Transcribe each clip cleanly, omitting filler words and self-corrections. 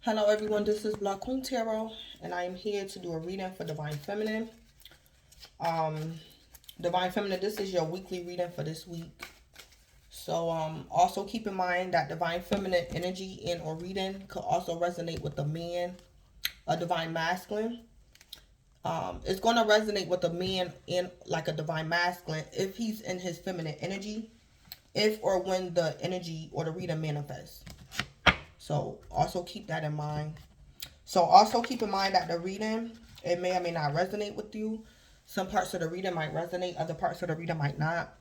Hello everyone, this is Black Queen Tarot, and I am here to do a reading for Divine Feminine. Divine Feminine, this is your weekly reading for this week. So also keep in mind that Divine Feminine energy in or reading could also resonate with a man, a Divine Masculine. It's going to resonate with a man in like a Divine Masculine if he's in his feminine energy, if or when the energy or the reading manifests. So also keep that in mind. So also keep in mind that the reading, it may or may not resonate with you. Some parts of the reading might resonate, other parts of the reading might not.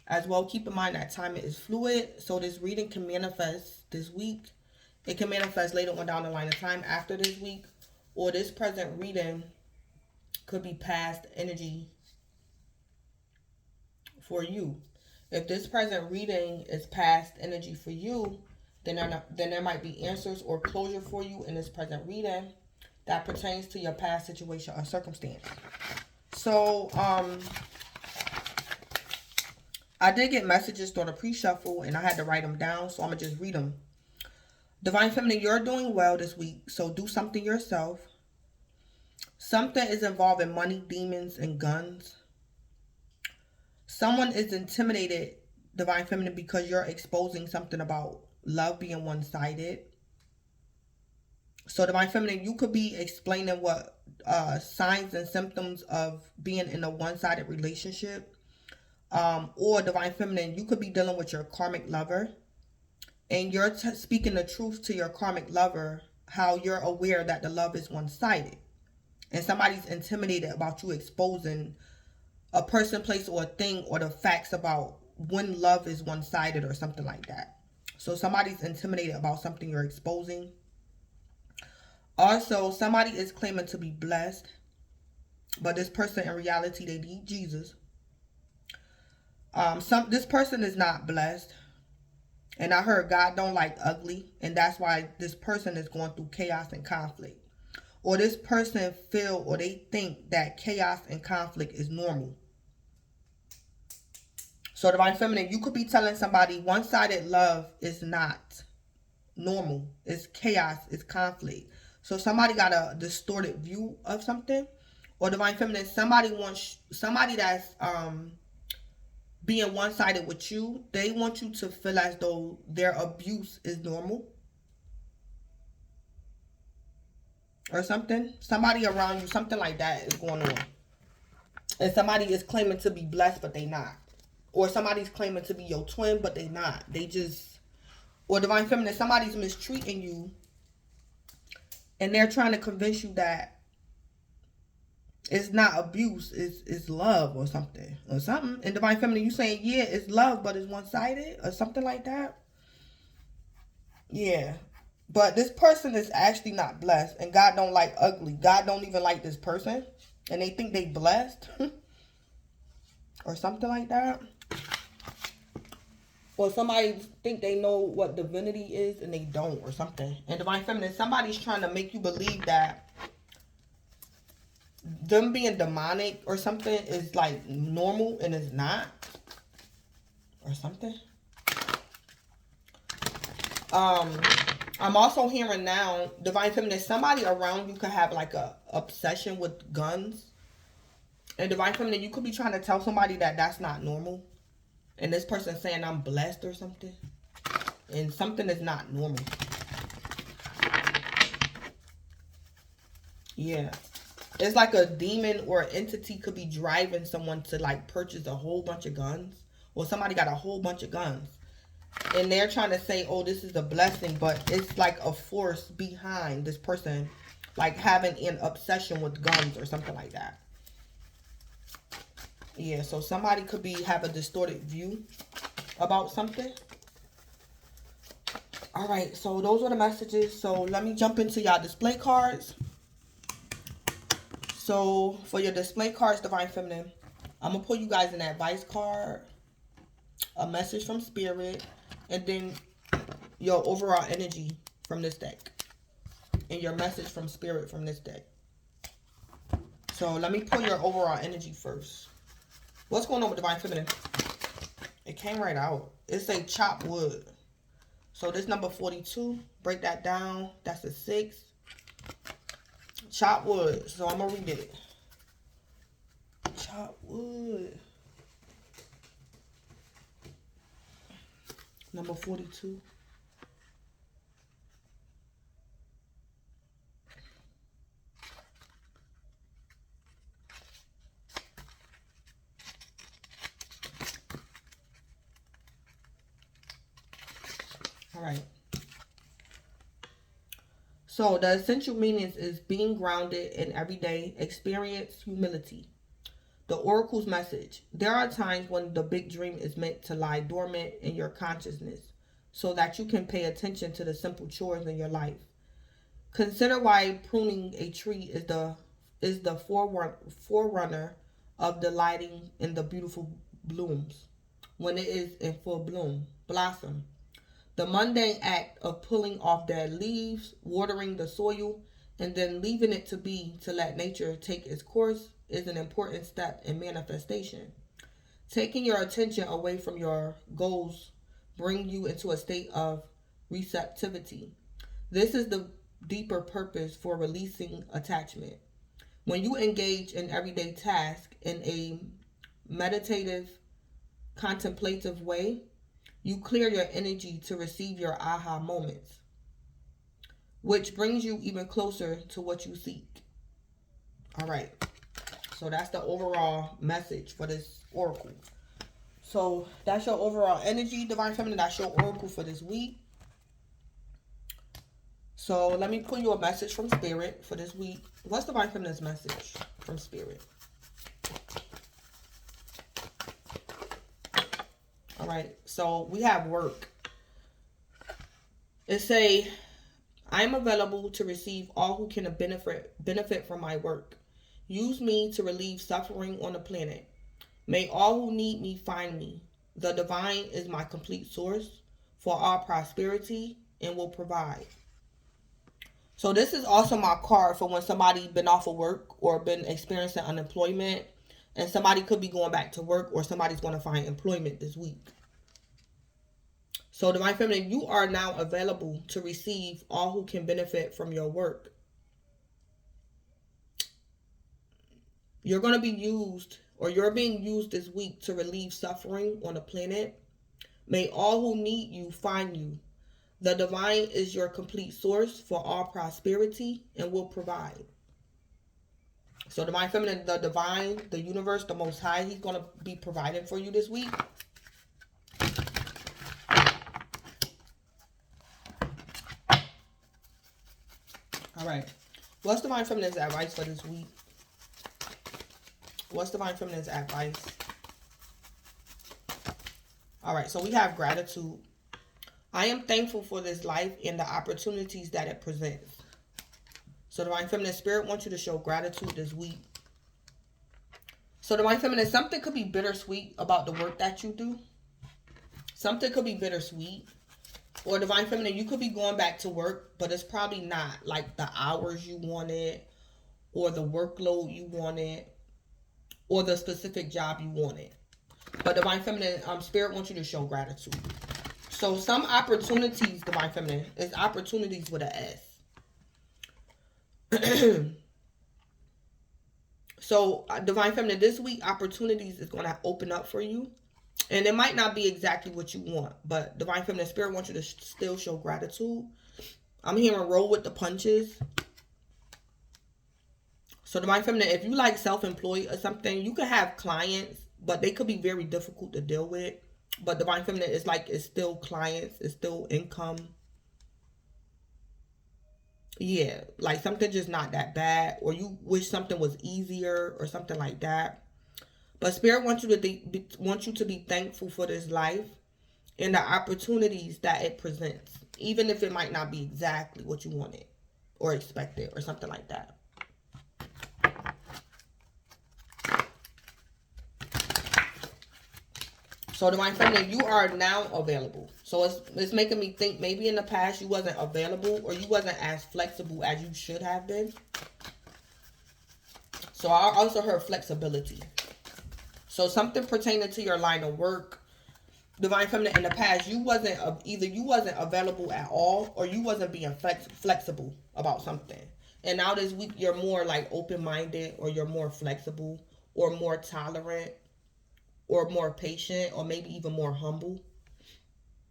As well, keep in mind that time is fluid. So this reading can manifest this week. It can manifest later on down the line of time after this week. Or this present reading could be past energy for you. If this present reading is past energy for you, then there might be answers or closure for you in this present reading that pertains to your past situation or circumstance. So, I did get messages during the pre-shuffle and I had to write them down, so I'm going to just read them. Divine Feminine, you're doing well this week, so do something yourself. Something is involving money, demons, and guns. Someone is intimidated, Divine Feminine, because you're exposing something about love being one-sided. So Divine Feminine, you could be explaining what signs and symptoms of being in a one-sided relationship. Or Divine Feminine, you could be dealing with your karmic lover. And you're speaking the truth to your karmic lover, how you're aware that the love is one-sided. And somebody's intimidated about you exposing a person, place, or a thing, or the facts about when love is one-sided or something like that. So somebody's intimidated about something you're exposing. Also, somebody is claiming to be blessed, but this person in reality, they need Jesus. This person is not blessed. And I heard God don't like ugly, and that's why this person is going through chaos and conflict. Or this person feel or they think that chaos and conflict is normal. So Divine Feminine, you could be telling somebody one-sided love is not normal. It's chaos, it's conflict. So somebody got a distorted view of something. Or Divine Feminine, somebody that's being one-sided with you, they want you to feel as though their abuse is normal. Or something. Somebody around you, something like that is going on. And somebody is claiming to be blessed, but they not. Or somebody's claiming to be your twin, but they not. They just... Or Divine Feminine, somebody's mistreating you. And they're trying to convince you that it's not abuse, it's love or something. Or something. And Divine Feminine, you saying, yeah, it's love, but it's one-sided. Or something like that. Yeah. But this person is actually not blessed. And God don't like ugly. God don't even like this person. And they think they blessed. Or something like that. Or somebody think they know what divinity is and they don't or something. And Divine Feminine, somebody's trying to make you believe that them being demonic or something is like normal and it's not. Or something. I'm also hearing now, Divine Feminine, somebody around you could have like a obsession with guns. And Divine Feminine, you could be trying to tell somebody that that's not normal. And this person saying I'm blessed or something. And something is not normal. Yeah. It's like a demon or an entity could be driving someone to like purchase a whole bunch of guns. Or somebody got a whole bunch of guns. And they're trying to say, oh, this is a blessing. But it's like a force behind this person. Like having an obsession with guns or something like that. Yeah, so somebody could have a distorted view about something. All right, so those are the messages. So let me jump into y'all display cards. So for your display cards, Divine Feminine, I'm going to pull you guys an advice card, a message from Spirit, and then your overall energy from this deck. And your message from Spirit from this deck. So let me pull your overall energy first. What's going on with Divine Feminine? It came right out. It say chop wood. So this number 42, break that down. That's a 6. Chop wood. So I'm going to read it. Chop wood. Number 42. All right. So the essential meanings is being grounded in everyday experience, humility. The oracle's message. There are times when the big dream is meant to lie dormant in your consciousness so that you can pay attention to the simple chores in your life. Consider why pruning a tree is the forerunner of delighting in the beautiful blooms when it is in full blossom. The mundane act of pulling off dead leaves, watering the soil, and then leaving it to be to let nature take its course is an important step in manifestation. Taking your attention away from your goals bring you into a state of receptivity. This is the deeper purpose for releasing attachment. When you engage in everyday tasks in a meditative, contemplative way, you clear your energy to receive your aha moments, which brings you even closer to what you seek. All right. So that's the overall message for this oracle. So that's your overall energy, Divine Feminine. That's your oracle for this week. So let me pull you a message from Spirit for this week. What's Divine Feminine's message from Spirit? All right, so we have work. It say, I am available to receive all who can benefit from my work. Use me to relieve suffering on the planet. May all who need me find me. The divine is my complete source for all prosperity and will provide. So this is also my card for when somebody been off of work or been experiencing unemployment, and somebody could be going back to work, or somebody's going to find employment this week. So Divine Feminine, you are now available to receive all who can benefit from your work. You're going to be used, or you're being used this week to relieve suffering on the planet. May all who need you find you. The divine is your complete source for all prosperity and will provide. So Divine Feminine, the divine, the universe, the Most High, he's going to be providing for you this week. All right. What's Divine Feminine's advice for this week? What's Divine Feminine's advice? All right. So we have gratitude. I am thankful for this life and the opportunities that it presents. So Divine Feminine, Spirit wants you to show gratitude this week. So Divine Feminine, something could be bittersweet about the work that you do. Something could be bittersweet. Or Divine Feminine, you could be going back to work, but it's probably not like the hours you wanted, or the workload you wanted, or the specific job you wanted. But Divine Feminine, Spirit wants you to show gratitude. So some opportunities, Divine Feminine, is opportunities with an S. So Divine Feminine, this week, opportunities is going to open up for you. And it might not be exactly what you want, but Divine Feminine, Spirit wants you to still show gratitude. I'm hearing roll with the punches. So Divine Feminine, if you like self-employed or something, you could have clients, but they could be very difficult to deal with. But Divine Feminine is like, it's still clients, it's still income. Yeah, like something just not that bad, or you wish something was easier or something like that. But Spirit wants you to be thankful for this life and the opportunities that it presents, even if it might not be exactly what you wanted or expected or something like that. So Divine Feminine, you are now available. So it's making me think maybe in the past you wasn't available, or you wasn't as flexible as you should have been. So I also heard flexibility. So something pertaining to your line of work, Divine Feminine, in the past, you wasn't, either you wasn't available at all, or you wasn't being flexible about something. And now this week, you're more like open-minded, or you're more flexible, or more tolerant, or more patient, or maybe even more humble.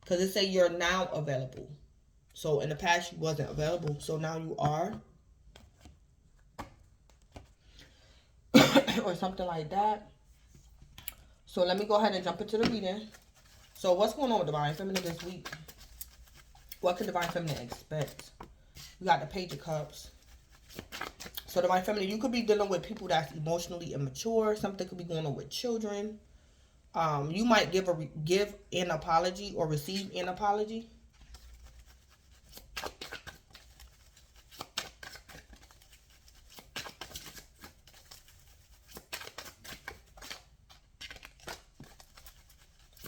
Because it say you're now available. So in the past, you wasn't available. So now you are. Or something like that. So let me go ahead and jump into the reading. So what's going on with Divine Feminine this week? What can Divine Feminine expect? We got the Page of Cups. So Divine Feminine, you could be dealing with people that's emotionally immature. Something could be going on with children. You might give an apology or receive an apology.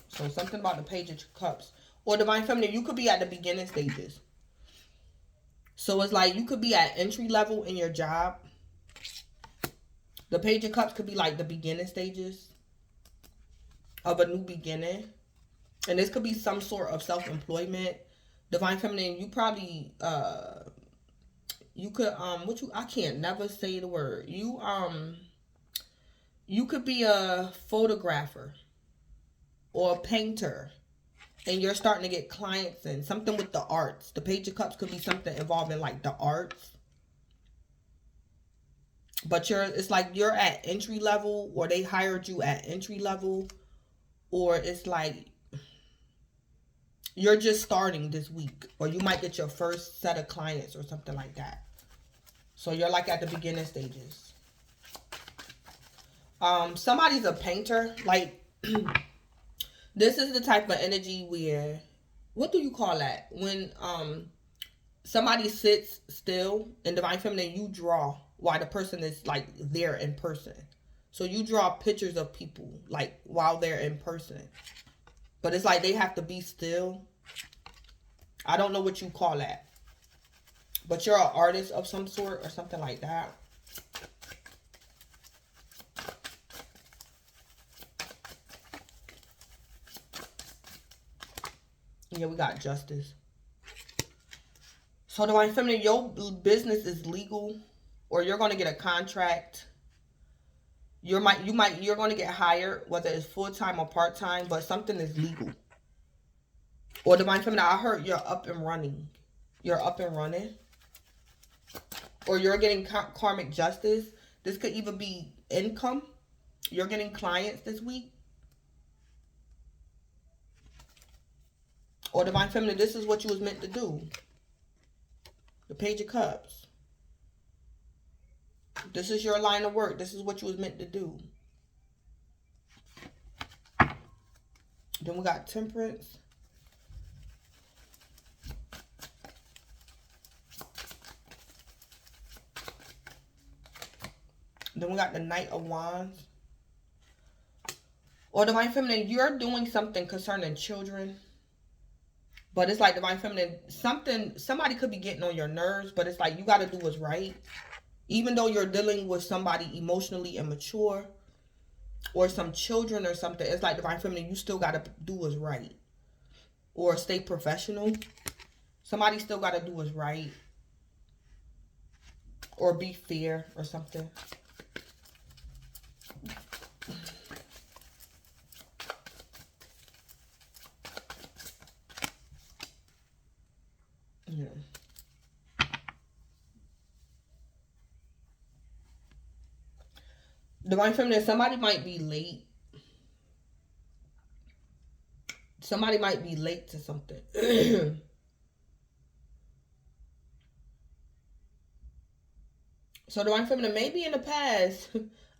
So something about the Page of Cups. Or Divine Feminine, you could be at the beginning stages. So it's like you could be at entry level in your job. The Page of Cups could be like the beginning stages of a new beginning. And this could be some sort of self-employment. Divine Feminine, you probably, you could, I can't never say the word. You could be a photographer or a painter, and you're starting to get clients and something with the arts. The Page of Cups could be something involving like the arts. But it's like you're at entry level, or they hired you at entry level, or it's like you're just starting this week, or you might get your first set of clients or something like that. So you're like at the beginning stages. Somebody's a painter, like this is the type of energy where, what do you call that? When somebody sits still in Divine Feminine, you draw while the person is like there in person. So you draw pictures of people like while they're in person. But it's like they have to be still. I don't know what you call that. But you're an artist of some sort or something like that. Yeah, we got Justice. So Divine Feminine, your business is legal, or you're going to get a contract. You're going to get hired, whether it's full-time or part-time, but something is legal. Or Divine Feminine, I heard you're up and running. You're up and running. Or you're getting karmic justice. This could even be income. You're getting clients this week. Or Divine Feminine, this is what you was meant to do. The Page of Cups. This is your line of work. This is what you was meant to do. Then we got Temperance. Then we got the Knight of Wands. Or Divine Feminine, you're doing something concerning children. But it's like Divine Feminine, somebody could be getting on your nerves, but it's like you got to do what's right. Even though you're dealing with somebody emotionally immature or some children or something, it's like Divine Feminine, you still got to do what's right. Or stay professional. Somebody still got to do what's right. Or be fair or something. Yeah. Divine Feminine, somebody might be late. Somebody might be late to something. So Divine Feminine, maybe in the past,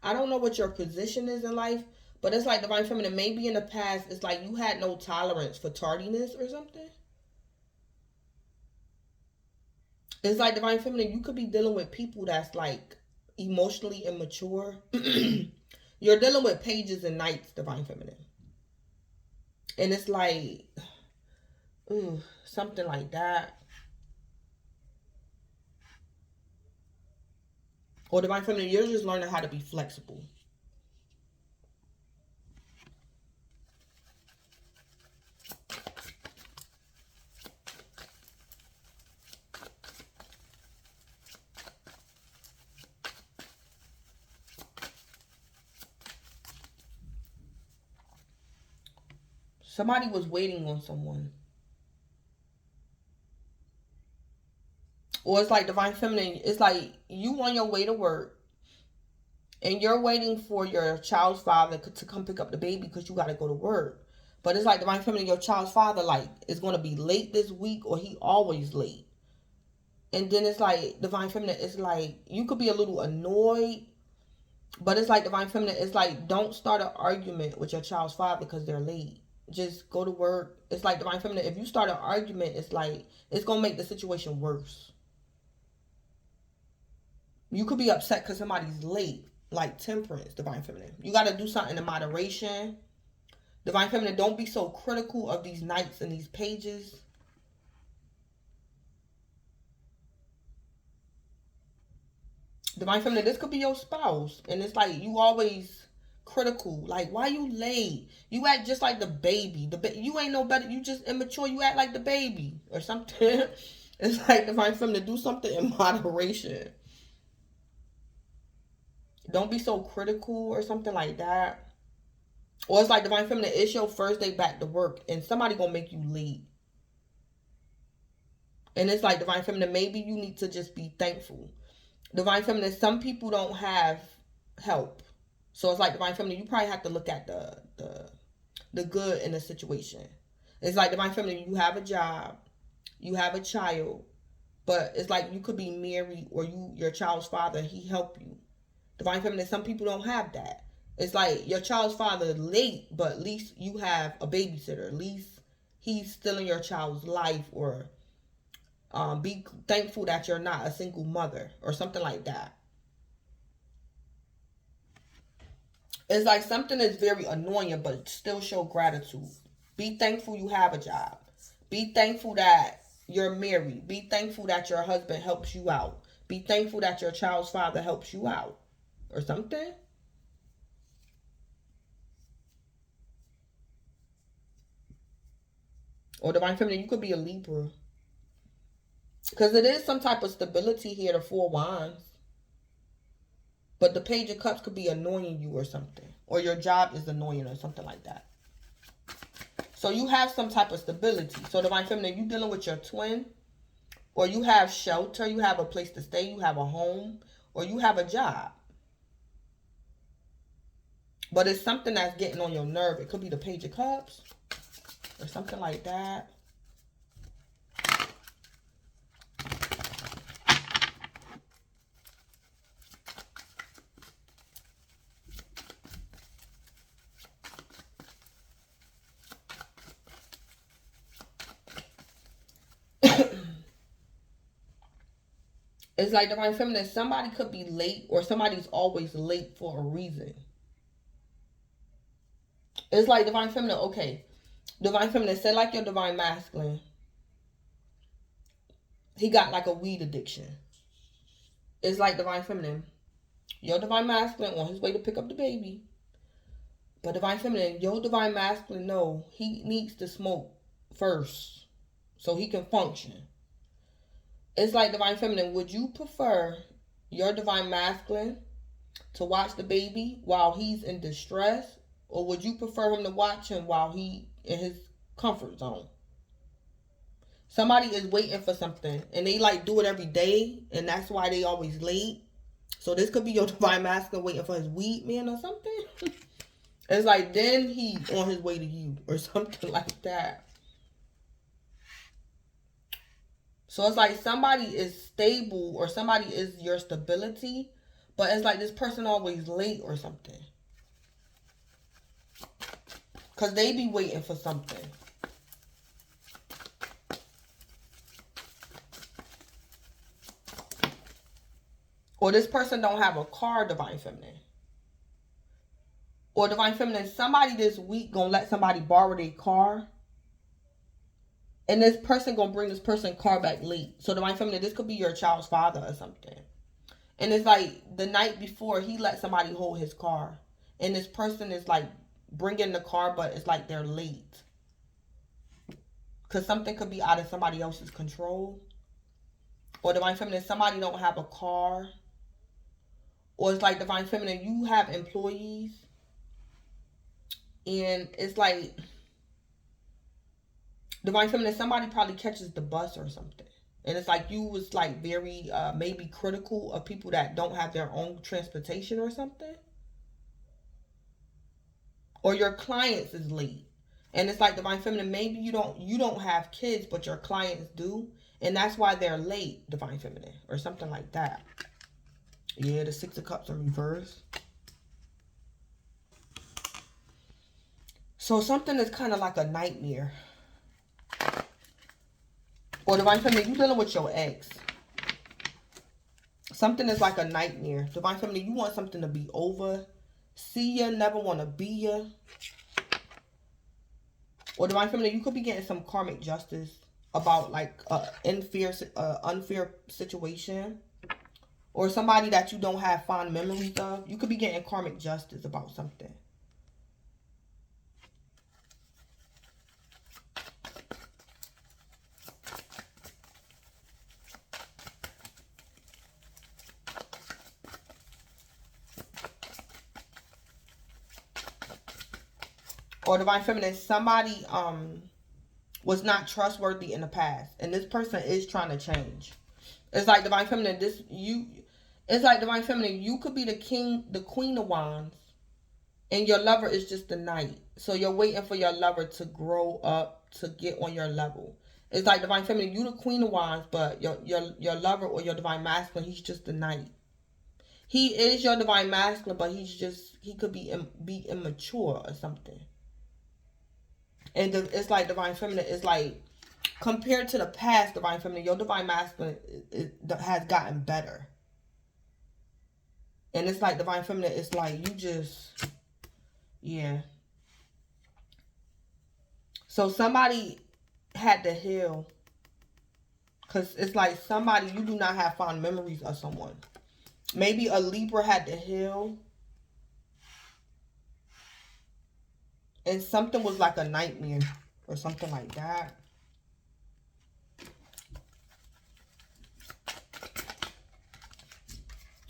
I don't know what your position is in life, but it's like Divine Feminine, maybe in the past, it's like you had no tolerance for tardiness or something. It's like Divine Feminine, you could be dealing with people that's like emotionally immature. You're dealing with pages and knights, Divine Feminine. And it's like, something like that. Or Divine Feminine, you're just learning how to be flexible. Somebody was waiting on someone. Or it's like divine feminine. It's like you on your way to work. And you're waiting for your child's father to come pick up the baby because you got to go to work. But it's like divine feminine, your child's father, like, is going to be late this week, or he always late. And then it's like divine feminine, it's like you could be a little annoyed, but it's like divine feminine, it's like don't start an argument with your child's father because they're late. Just go to work. It's like divine feminine, if you start an argument, it's like it's going to make the situation worse. You could be upset because somebody's late. Like temperance, divine feminine. You got to do something in moderation. Divine feminine, don't be so critical of these nights and these pages. Divine feminine, this could be your spouse. And it's like you always critical. Like, why you late? You act just like the baby. You ain't no better. You just immature. You act like the baby or something. It's like divine feminine, do something in moderation. Don't be so critical or something like that. Or it's like divine feminine, it's your first day back to work and somebody gonna make you late. And it's like divine feminine, maybe you need to just be thankful. Divine feminine, some people don't have help. So it's like divine feminine, you probably have to look at the good in the situation. It's like divine feminine, you have a job, you have a child, but it's like you could be married or your child's father, he help you. Divine feminine, some people don't have that. It's like your child's father late, but at least you have a babysitter. At least he's still in your child's life, or be thankful that you're not a single mother or something like that. It's like something that's very annoying, but still show gratitude. Be thankful you have a job. Be thankful that you're married. Be thankful that your husband helps you out. Be thankful that your child's father helps you out. Or something. Or divine feminine, you could be a Libra. Because it is some type of stability here, the 4 wands. But the Page of Cups could be annoying you or something. Or your job is annoying or something like that. So you have some type of stability. So divine feminine, you dealing with your twin. Or you have shelter. You have a place to stay. You have a home. Or you have a job. But it's something that's getting on your nerve. It could be the Page of Cups or something like that. It's like divine feminine, somebody could be late, or somebody's always late for a reason. It's like divine feminine, okay. Divine feminine, say like your divine masculine. He got like a weed addiction. It's like divine feminine. Your divine masculine on his way to pick up the baby. But divine feminine, your divine masculine, no, he needs to smoke first so he can function. It's like divine feminine, would you prefer your divine masculine to watch the baby while he's in distress? Or would you prefer him to watch him while he in his comfort zone? Somebody is waiting for something and they like do it every day, and that's why they always late. So this could be your divine masculine waiting for his weed man or something. It's like then he on his way to you or something like that. So it's like somebody is stable or somebody is your stability, but it's like this person always late or something. Because they be waiting for something. Or this person don't have a car, divine feminine. Or divine feminine, somebody this week gonna let somebody borrow their car. And this person gonna bring this person car back late. So divine feminine, this could be your child's father or something. And it's like the night before he let somebody hold his car. And this person is like bringing the car, but it's like they're late. Because something could be out of somebody else's control. Or divine feminine, somebody don't have a car. Or it's like divine feminine, you have employees. And it's like Divine Feminine, somebody probably catches the bus or something. And it's like you was like very maybe critical of people that don't have their own transportation or something. Or your clients is late. And it's like Divine Feminine, maybe you don't have kids, but your clients do. And that's why they're late, Divine Feminine. Or something like that. Yeah, the Six of Cups in reverse. So something is kind of like a nightmare. Or Divine Feminine, you dealing with your ex. Something is like a nightmare. Divine Feminine, you want something to be over. See ya, never want to be ya. Or Divine Feminine, you could be getting some karmic justice about like unfair situation. Or somebody that you don't have fond memories of. You could be getting karmic justice about something. Or Divine Feminine, somebody was not trustworthy in the past. And this person is trying to change. It's like Divine Feminine, it's like Divine Feminine, you could be the Queen of Wands. And your lover is just the Knight. So you're waiting for your lover to grow up to get on your level. It's like Divine Feminine, you the Queen of Wands, but your lover or your Divine Masculine, he's just the Knight. He is your Divine Masculine, but he could be immature or something. And it's like Divine Feminine is like, compared to the past, Divine Feminine, your Divine Masculine has gotten better. And it's like Divine Feminine, it's like you just, yeah. So somebody had to heal. Because it's like somebody, you do not have fond memories of someone. Maybe a Libra had to heal. And something was like a nightmare. Or something like that.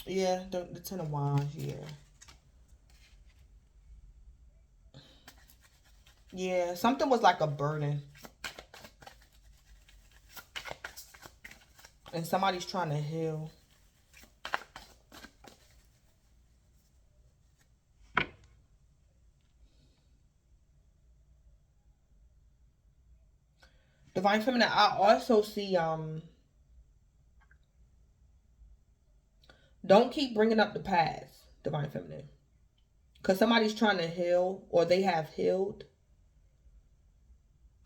Yeah, the Ten of Wands, yeah. Yeah, something was like a burden. And somebody's trying to heal. Divine Feminine, I also see, don't keep bringing up the past, Divine Feminine. Because somebody's trying to heal, or they have healed.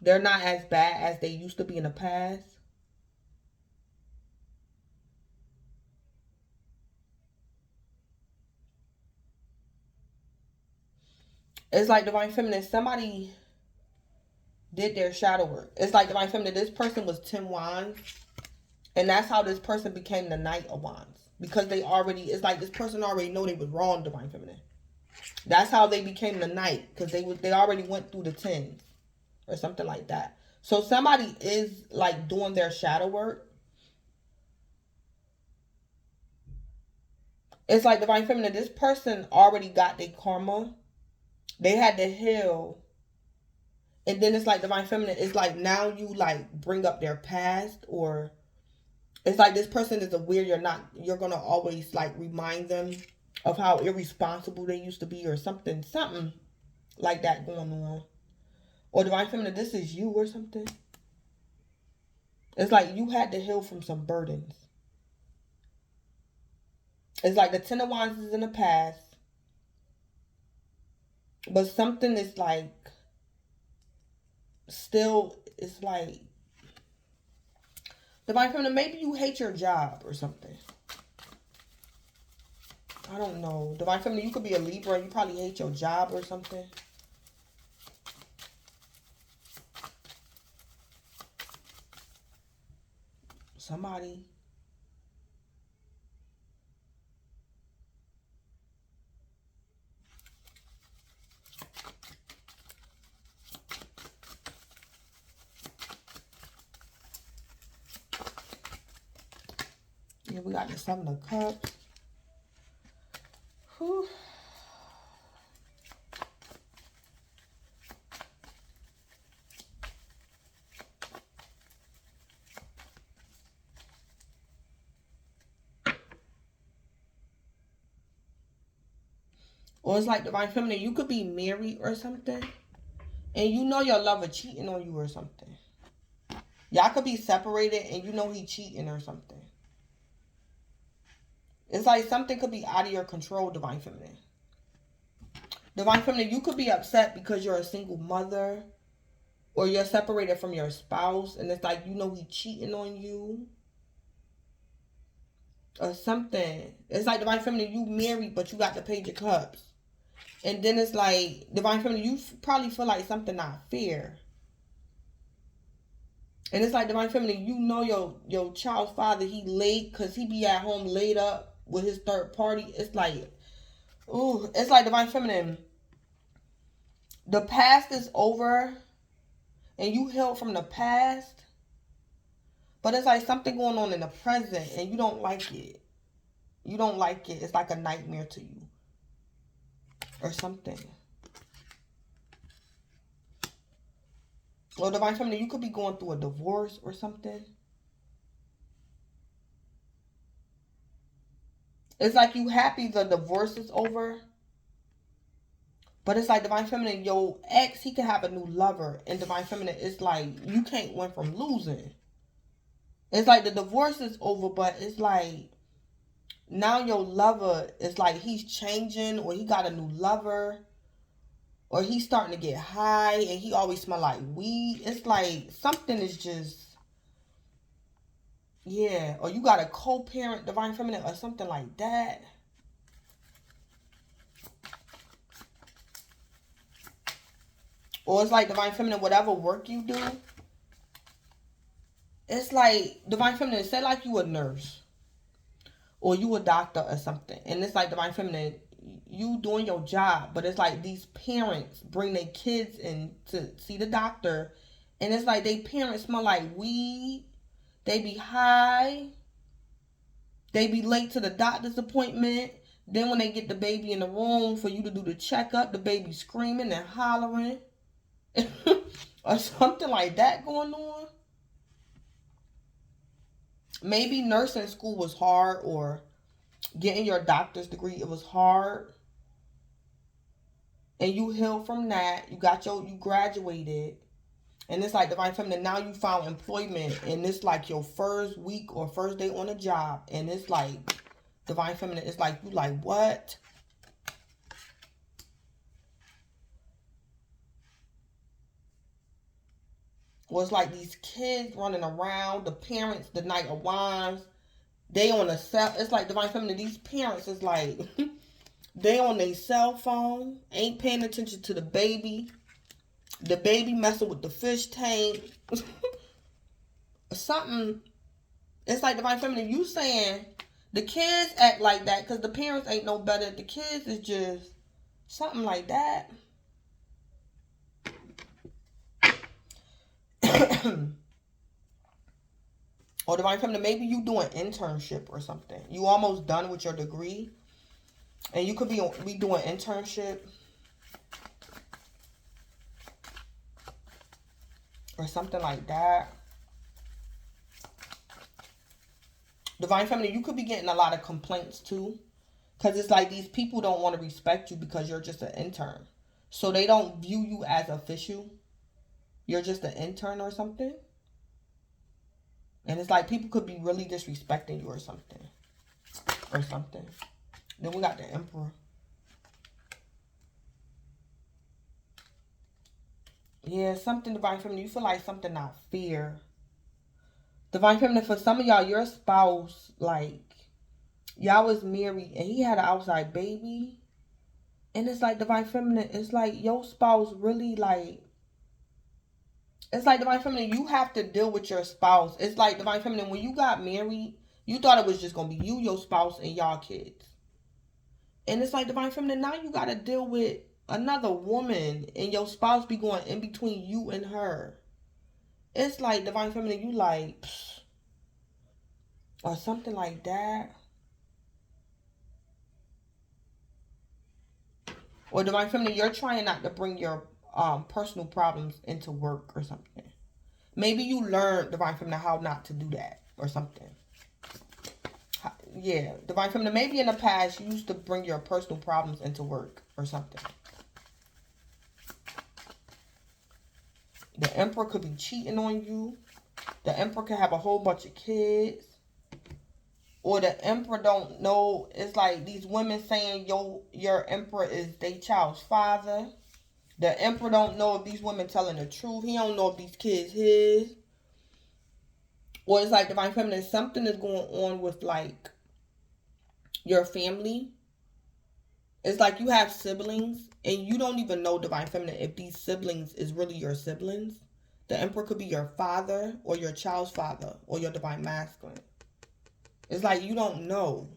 They're not as bad as they used to be in the past. It's like Divine Feminine, somebody did their shadow work. It's like Divine Feminine, this person was 10 Wands. And that's how this person became the Knight of Wands. Because they already, it's like this person already know they was wrong, Divine Feminine. That's how they became the Knight. Because they already went through the 10s. Or something like that. So somebody is like doing their shadow work. It's like Divine Feminine, this person already got their karma. They had to heal. And then it's like Divine Feminine, it's like now you like bring up their past, or it's like this person is aware you're gonna always like remind them of how irresponsible they used to be, or something like that going on. Or Divine Feminine, this is you or something. It's like you had to heal from some burdens. It's like the Ten of Wands is in the past. But something is like, still, it's like, Divine Feminine, maybe you hate your job or something. I don't know. Divine Feminine, you could be a Libra. You probably hate your job or something. Somebody. Yeah, we got the Seven of Cups. Whew. Or it's like Divine Feminine, you could be married or something. And you know your lover cheating on you or something. Y'all could be separated and you know he cheating or something. It's like something could be out of your control, Divine Feminine. Divine Feminine, you could be upset because you're a single mother. Or you're separated from your spouse. And it's like, you know he cheating on you. Or something. It's like Divine Feminine, you married but you got the Page of Cups. And then it's like, Divine Feminine, you probably feel like something not fair. And it's like Divine Feminine, you know your child's father, he late because he be at home laid up with his third party. It's like, ooh, it's like Divine Feminine. The past is over and you healed from the past. But it's like something going on in the present and you don't like it. You don't like it. It's like a nightmare to you. Or something. Or Divine Feminine, you could be going through a divorce or something. It's like you happy the divorce is over. But it's like Divine Feminine, your ex, he can have a new lover. And Divine Feminine, it's like you can't win from losing. It's like the divorce is over, but it's like now your lover is like he's changing or he got a new lover. Or he's starting to get high and he always smell like weed. It's like something is just, yeah. Or you got a co-parent, Divine Feminine, or something like that. Or it's like Divine Feminine, whatever work you do. It's like Divine Feminine, say like you a nurse. Or you a doctor or something. And it's like Divine Feminine, you doing your job, but it's like these parents bring their kids in to see the doctor, and it's like they parents smell like weed, they be high, they be late to the doctor's appointment. Then when they get the baby in the room for you to do the checkup, the baby screaming and hollering or something like that going on. Maybe nursing school was hard, or getting your doctor's degree, it was hard. And you healed from that. You graduated. And it's like Divine Feminine, now you found employment. And it's like your first week or first day on a job. And it's like Divine Feminine, it's like you like, what? Well, it's like these kids running around, the parents, the Knight of Wands, they on a cell. It's like Divine Feminine, these parents is like, they on their cell phone, ain't paying attention to the baby. The baby messing with the fish tank. Something. It's like Divine Feminine, you saying the kids act like that because the parents ain't no better. The kids is just something like that. Or Divine Feminine, maybe you doing internship or something. You almost done with your degree. And you could be doing internship. Or something like that. Divine Feminine, you could be getting a lot of complaints too. Because it's like these people don't want to respect you because you're just an intern. So they don't view you as official. You're just an intern or something. And it's like people could be really disrespecting you or something. Or something. Then we got the Emperor. Yeah, something Divine Feminine. You feel like something not fair. Divine Feminine, for some of y'all, your spouse, like, y'all was married and he had an outside baby. And it's like Divine Feminine, it's like your spouse really like, it's like Divine Feminine, you have to deal with your spouse. It's like Divine Feminine, when you got married, you thought it was just going to be you, your spouse, and y'all kids. And it's like Divine Feminine, now you got to deal with another woman and your spouse be going in between you and her. It's like Divine Feminine, you like, psh, or something like that. Or Divine Feminine, you're trying not to bring your personal problems into work or something. Maybe you learned, Divine Feminine, how not to do that or something. Yeah, Divine Feminine, maybe in the past you used to bring your personal problems into work or something. The Emperor could be cheating on you. The Emperor could have a whole bunch of kids. Or the Emperor don't know. It's like these women saying your Emperor is their child's father. The Emperor don't know if these women telling the truth. He don't know if these kids his. Or it's like Divine Feminine, something is going on with like your family. It's like you have siblings and you don't even know, Divine Feminine, if these siblings is really your siblings. The Emperor could be your father or your child's father or your Divine Masculine. It's like you don't know.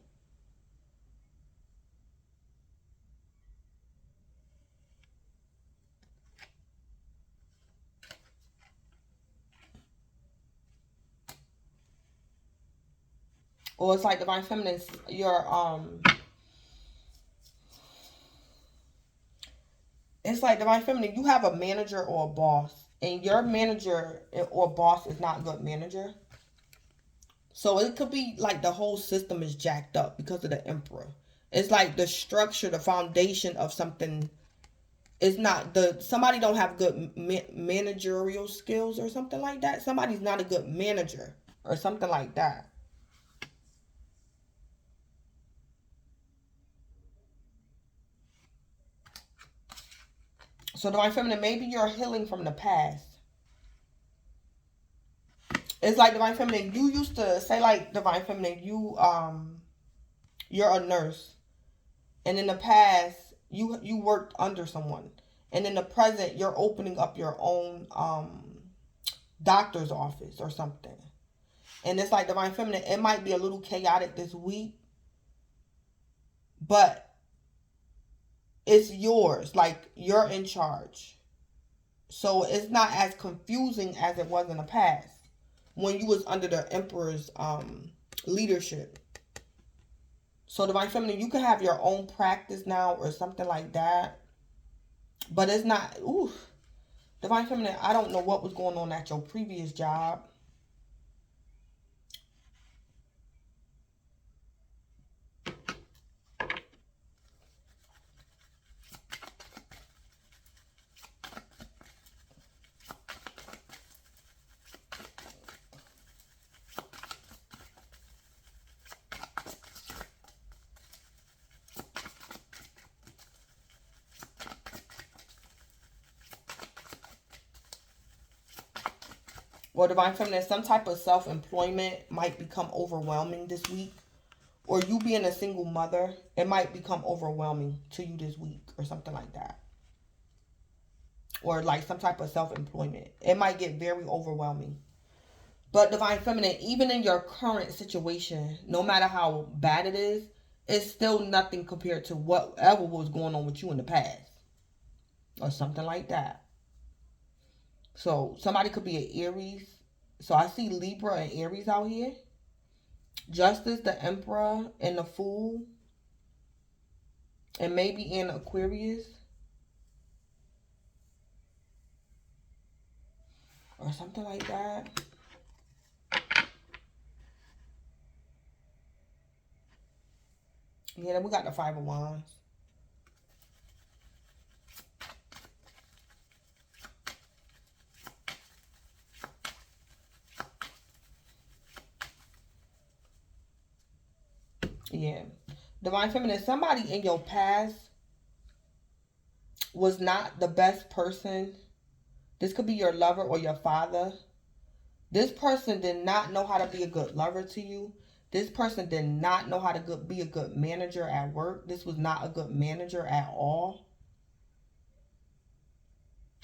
Or it's like Divine Feminine, it's like Divine Feminine, you have a manager or a boss, and your manager or boss is not a good manager. So it could be like the whole system is jacked up because of the Emperor. It's like the structure, the foundation of something is not somebody don't have good managerial skills or something like that. Somebody's not a good manager or something like that. So Divine Feminine, maybe you're healing from the past. It's like Divine Feminine, you used to say like Divine Feminine, you're a nurse. And in the past, you worked under someone. And in the present, you're opening up your own doctor's office or something. And it's like Divine Feminine, it might be a little chaotic this week, but it's yours. Like, you're in charge. So it's not as confusing as it was in the past when you was under the Emperor's leadership. So Divine Feminine, you can have your own practice now or something like that. But it's not, Divine Feminine, I don't know what was going on at your previous job. Or Divine Feminine, some type of self-employment might become overwhelming this week. Or you being a single mother, it might become overwhelming to you this week or something like that. Or like some type of self-employment. It might get very overwhelming. But Divine Feminine, even in your current situation, no matter how bad it is, it's still nothing compared to whatever was going on with you in the past. Or something like that. So somebody could be an Aries. So I see Libra and Aries out here. Justice, the Emperor, and the Fool. And maybe in Aquarius. Or something like that. Yeah, then we got the Five of Wands. Yeah. Divine Feminine, somebody in your past was not the best person. This could be your lover or your father. This person did not know how to be a good lover to you. This person did not know how to be a good manager at work. This was not a good manager at all.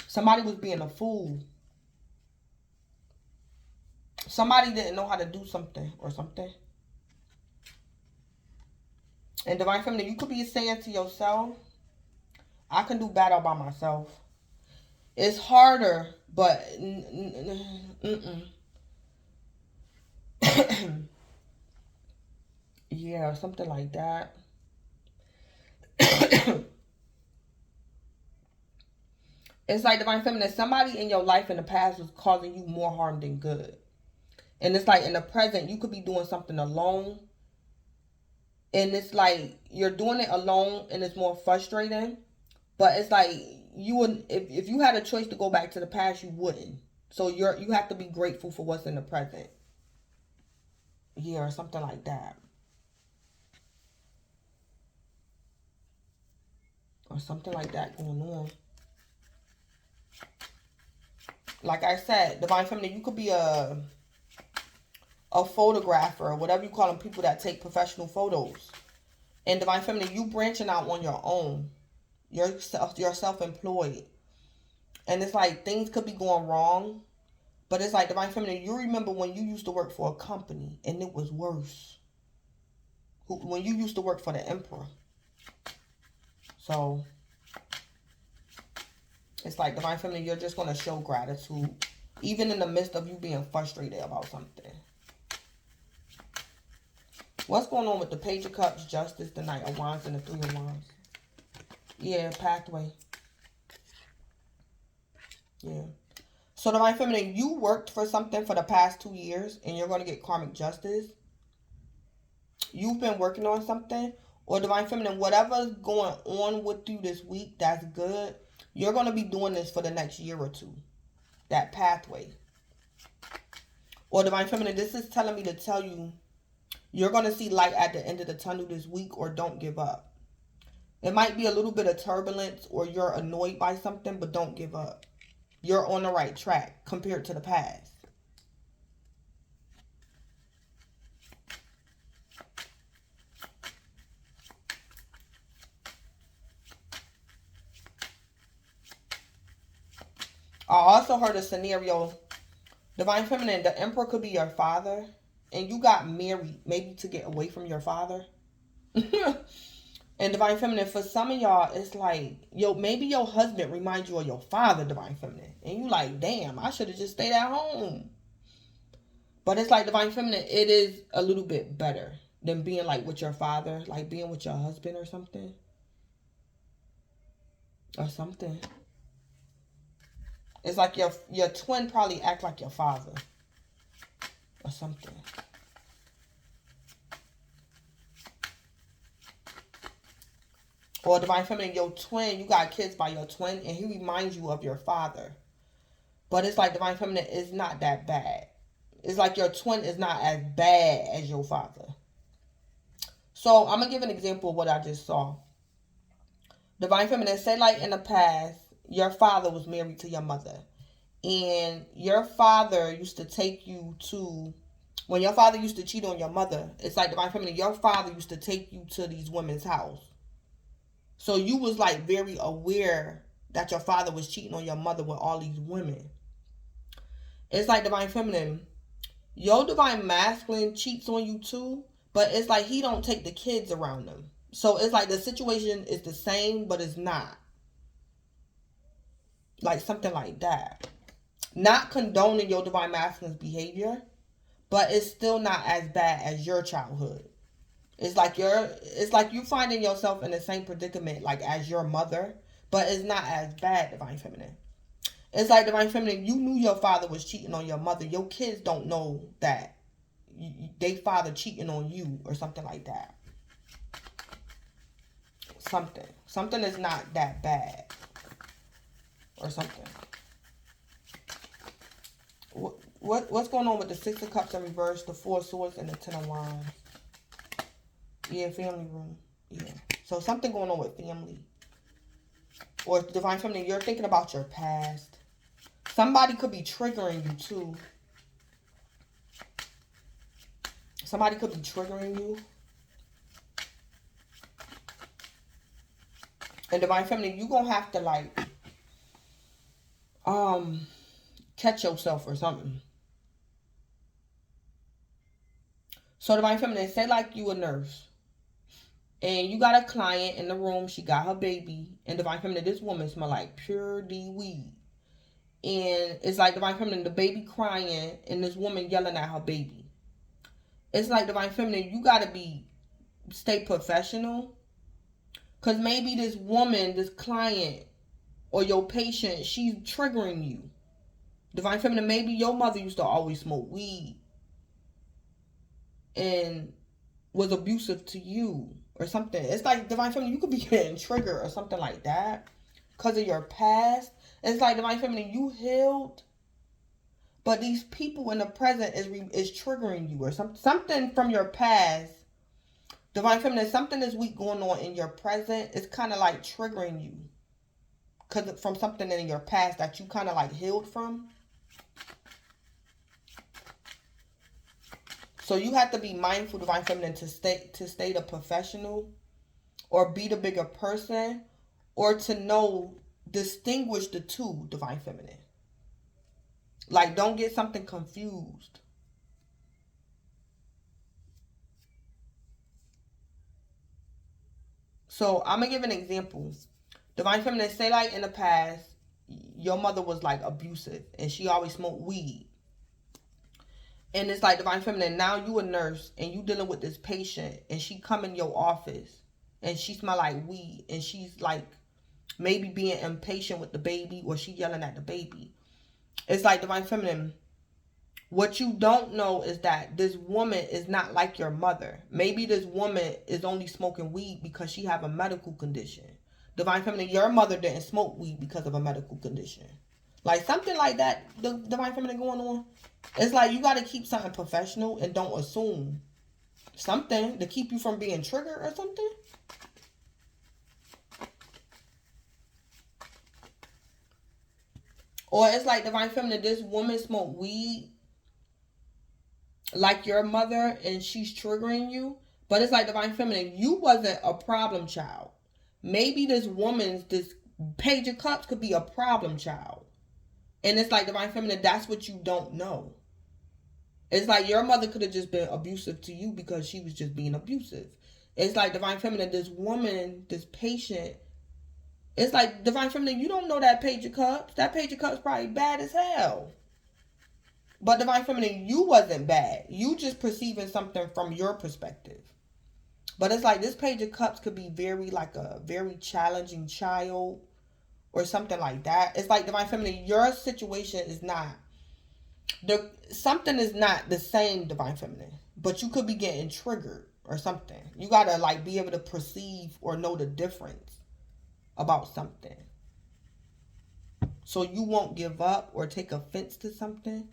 Somebody was being a fool. Somebody didn't know how to do something or something. And Divine Feminine, you could be saying to yourself, I can do better by myself. It's harder, but yeah, something like that. It's like Divine Feminine, somebody in your life in the past was causing you more harm than good. And it's like in the present, you could be doing something alone. And it's like you're doing it alone and it's more frustrating. But it's like you would, if you had a choice to go back to the past, you wouldn't. So you have to be grateful for what's in the present. Yeah, or something like that. Or something like that going on. Like I said, Divine Feminine, you could be a photographer, or whatever you call them, people that take professional photos. And Divine Feminine, you branching out on your own. You're self-employed. And it's like things could be going wrong. But it's like Divine Feminine, you remember when you used to work for a company and it was worse. When you used to work for the Emperor. So it's like Divine Feminine, you're just going to show gratitude. Even in the midst of you being frustrated about something. What's going on with the Page of Cups, Justice, the Knight of Wands, and the Three of Wands? Yeah, pathway. Yeah. So Divine Feminine, you worked for something for the past 2 years and you're going to get karmic justice. You've been working on something. Or Divine Feminine, whatever's going on with you this week that's good, you're going to be doing this for the next year or two. That pathway. Or Divine Feminine, this is telling me to tell you, you're going to see light at the end of the tunnel this week, or don't give up. It might be a little bit of turbulence or you're annoyed by something, but don't give up. You're on the right track compared to the past. I also heard a scenario. Divine Feminine, the Emperor could be your father. And you got married maybe to get away from your father. And Divine Feminine, for some of y'all, it's like, maybe your husband reminds you of your father, Divine Feminine. And you like, damn, I should have just stayed at home. But it's like, Divine Feminine, it is a little bit better than being like with your father. Like being with your husband or something. Or something. It's like your twin probably act like your father. Or something. Or Divine Feminine, your twin, you got kids by your twin, and he reminds you of your father. But it's like Divine Feminine is not that bad. It's like your twin is not as bad as your father. So I'm going to give an example of what I just saw. Divine Feminine, say like in the past, your father was married to your mother. And your father used to take you to, when your father used to cheat on your mother, it's like Divine Feminine, your father used to take you to these women's house. So you was like very aware that your father was cheating on your mother with all these women. It's like Divine Feminine, your Divine Masculine cheats on you too, but it's like he don't take the kids around them. So it's like the situation is the same, but it's not. Like something like that. Not condoning your Divine Masculine's behavior, but it's still not as bad as your childhood. It's like you finding yourself in the same predicament like as your mother, but it's not as bad, Divine Feminine. It's like Divine Feminine, you knew your father was cheating on your mother. Your kids don't know that they father cheating on you or something like that. Something is not that bad or something. What's going on with the Six of Cups in reverse, the Four of Swords, and the Ten of Wands? Yeah, family room. Yeah. So something going on with family. Or Divine Feminine, you're thinking about your past. Somebody could be triggering you too. Somebody could be triggering you. And Divine Feminine, you're going to have to like catch yourself or something. So Divine Feminine, say like you a nurse. And you got a client in the room. She got her baby. And Divine Feminine, this woman smell like pure D weed. And it's like Divine Feminine, the baby crying. And this woman yelling at her baby. It's like Divine Feminine, you got to stay professional. Because maybe this woman, this client, or your patient, she's triggering you. Divine Feminine, maybe your mother used to always smoke weed. And was abusive to you or something. It's like divine feminine, you could be getting triggered or something like that because of your past. It's like divine feminine, you healed, but these people in the present is triggering you or something from your past. Divine feminine, something this week going on in your present is kind of like triggering you because from something in your past that you kind of like healed from. So you have to be mindful, divine feminine, to stay the professional or be the bigger person or to know, distinguish the two, divine feminine. Like, don't get something confused. So I'm going to give an example. Divine feminine, say like in the past, your mother was like abusive and she always smoked weed. And it's like divine feminine, now you a nurse and you dealing with this patient and she come in your office and she smell like weed and she's like maybe being impatient with the baby or she yelling at the baby. It's like divine feminine, what you don't know is that this woman is not like your mother. Maybe this woman is only smoking weed because she have a medical condition. Divine feminine, your mother didn't smoke weed because of a medical condition. Like something like that, the divine feminine going on. It's like you got to keep something professional and don't assume something to keep you from being triggered or something. Or it's like divine feminine, this woman smoked weed like your mother and she's triggering you. But it's like divine feminine, you wasn't a problem child. Maybe this Page of Cups could be a problem child. And it's like divine feminine, that's what you don't know. It's like your mother could have just been abusive to you because she was just being abusive. It's like divine feminine, this woman, this patient. It's like divine feminine, you don't know that Page of Cups. That Page of Cups probably bad as hell. But divine feminine, you wasn't bad. You just perceiving something from your perspective. But it's like this Page of Cups could be very like a very challenging child or something like that. It's like divine feminine, your situation is not something is not the same, divine feminine, but you could be getting triggered or something. You gotta like be able to perceive or know the difference about something, so you won't give up or take offense to something.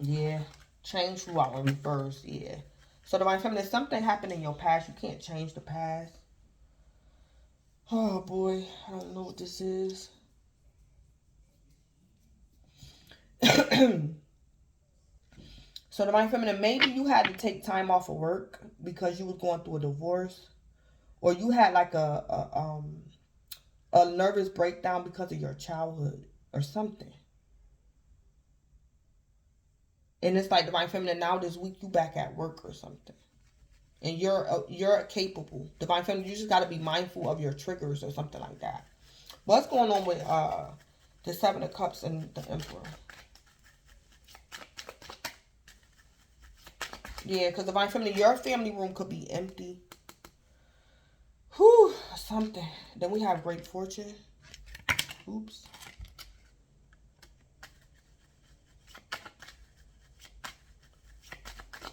Yeah, change who out in reverse. Yeah. So divine feminine, something happened in your past. You can't change the past. Oh boy, I don't know what this is. So divine feminine, maybe you had to take time off of work because you was going through a divorce, or you had like a nervous breakdown because of your childhood or something. And it's like divine feminine, now this week you back at work or something. And you're capable. Divine feminine, you just got to be mindful of your triggers or something like that. What's going on with the Seven of Cups and the Emperor? Yeah, because divine feminine, your family room could be empty. Whew, something. Then we have great fortune. Oops.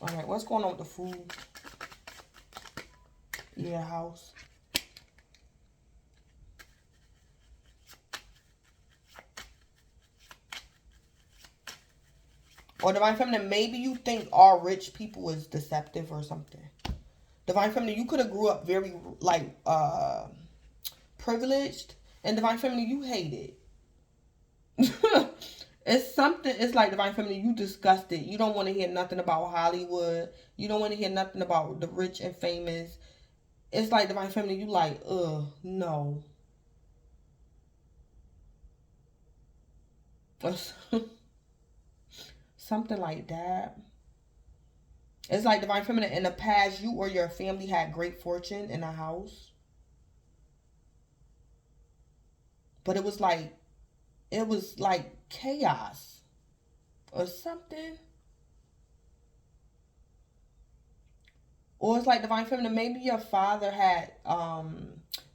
All right, what's going on with the food? Yeah, house. Or divine feminine, maybe you think all rich people is deceptive or something. Divine feminine, you could have grew up very like privileged, and divine feminine, you hate it. It's something. It's like divine feminine, you disgusted. You don't want to hear nothing about Hollywood. You don't want to hear nothing about the rich and famous. It's like divine feminine, you like, no. Something like that. It's like divine feminine, in the past, you or your family had great fortune in a house. But it was like chaos or something. Or it's like divine feminine, maybe your father had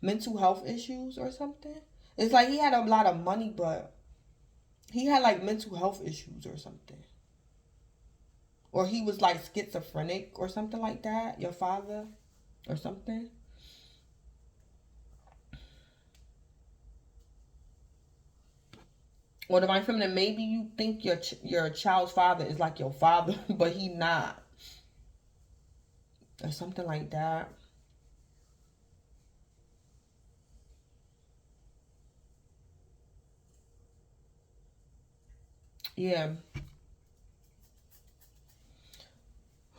mental health issues or something. It's like he had a lot of money, but He had like mental health issues or something. Or he was like schizophrenic or something like that. Your father or something. Or Divine Feminine, maybe you think your child's father is like your father, but he not. Or something like that. Yeah.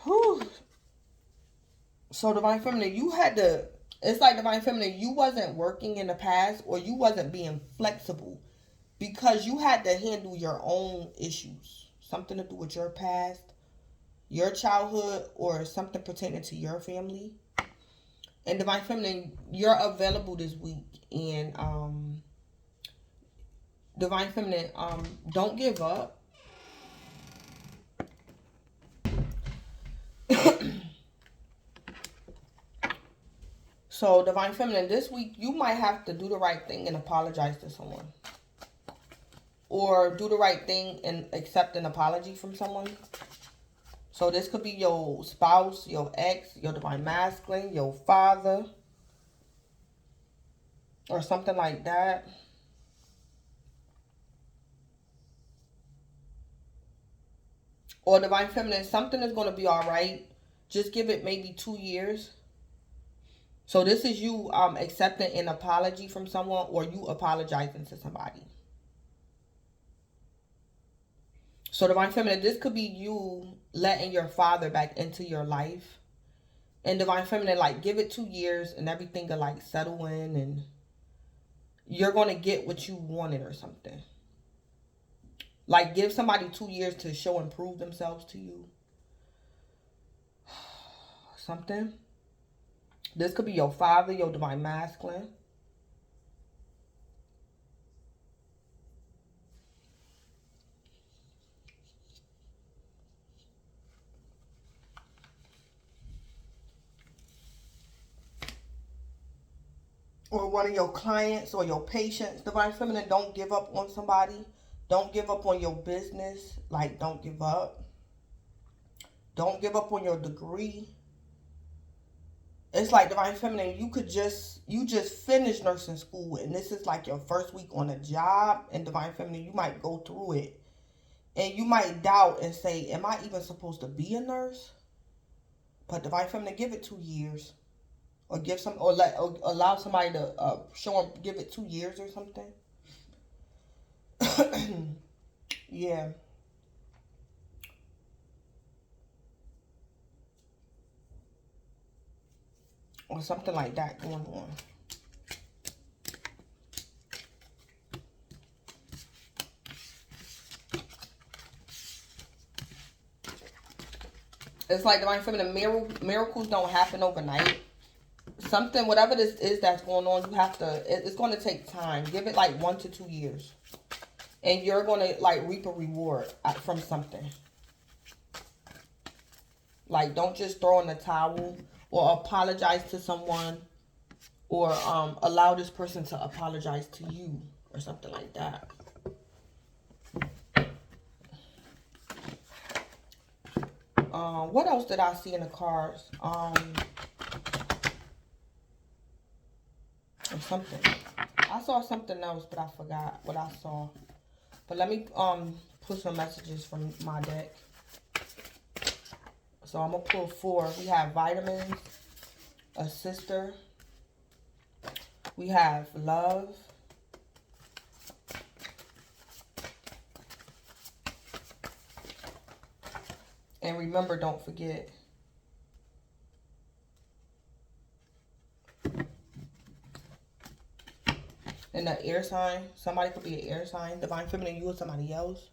Whew. So Divine Feminine, you had to, it's like Divine Feminine, you wasn't working in the past, or you wasn't being flexible because you had to handle your own issues. Something to do with your past, your childhood, or something pertaining to your family. And Divine Feminine, you're available this week. And Divine Feminine, don't give up. So Divine Feminine, this week you might have to do the right thing and apologize to someone. Or do the right thing and accept an apology from someone. So this could be your spouse, your ex, your Divine Masculine, your father, or something like that. Or Divine Feminine, something is going to be all right. Just give it maybe 2 years. So this is you accepting an apology from someone, or you apologizing to somebody. So Divine Feminine, this could be you letting your father back into your life. And Divine Feminine, like, give it 2 years and everything will like settle in, and you're going to get what you wanted or something. Like, give somebody 2 years to show and prove themselves to you. Something. This could be your father, your Divine Masculine. Or one of your clients or your patients. Divine Feminine, don't give up on somebody. Don't give up on your business. Like, don't give up. Don't give up on your degree. It's like Divine Feminine, you just finished nursing school, and this is like your first week on a job. And Divine Feminine, you might go through it, and you might doubt and say, am I even supposed to be a nurse? But Divine Feminine, give it 2 years. Or give some, or allow somebody to show them, give it 2 years or something. Yeah. Or something like that going on. It's like Divine Feminine, miracles don't happen overnight. Something, whatever this is that's going on, you have to, it's going to take time. Give it like 1 to 2 years. And you're going to like reap a reward from something. Like, don't just throw in the towel or apologize to someone, or allow this person to apologize to you or something like that. What else did I see in the cards? Or something. I saw something else, but I forgot what I saw. But let me pull some messages from my deck. So I'm gonna pull 4. We have vitamins, a sister. We have love. And remember, don't forget. And the air sign. Somebody could be an air sign. Divine Feminine, you or somebody else.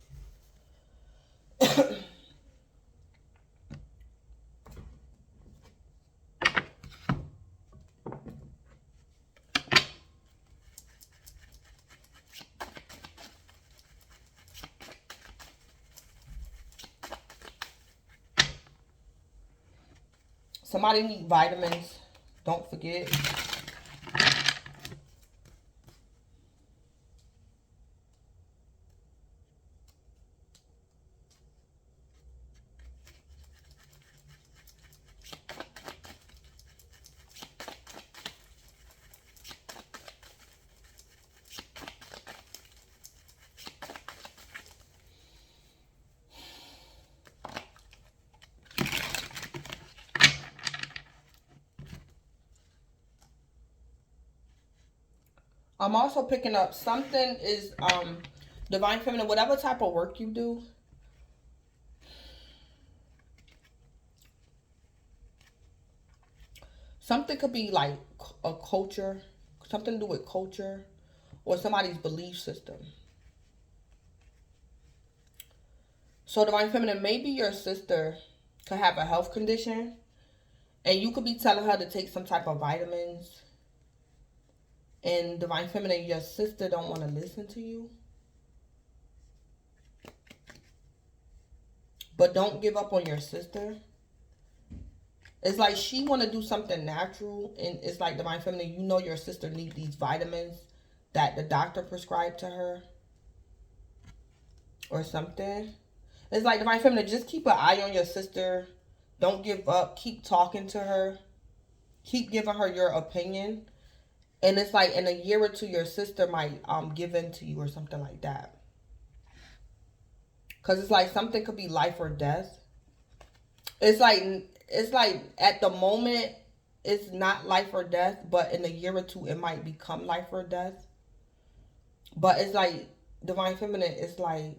Somebody need vitamins. Don't forget. I'm also picking up something is Divine Feminine, whatever type of work you do. Something could be like a culture, something to do with culture or somebody's belief system. So Divine Feminine, maybe your sister could have a health condition and you could be telling her to take some type of vitamins. And Divine Feminine, your sister don't want to listen to you. But don't give up on your sister. It's like she want to do something natural. And it's like Divine Feminine, you know your sister need these vitamins that the doctor prescribed to her. Or something. It's like Divine Feminine, just keep an eye on your sister. Don't give up. Keep talking to her. Keep giving her your opinion. And it's like in a year or two, your sister might give in to you or something like that. Because it's like something could be life or death. It's like at the moment, it's not life or death. But in a year or two, it might become life or death. But it's like Divine Feminine, it's like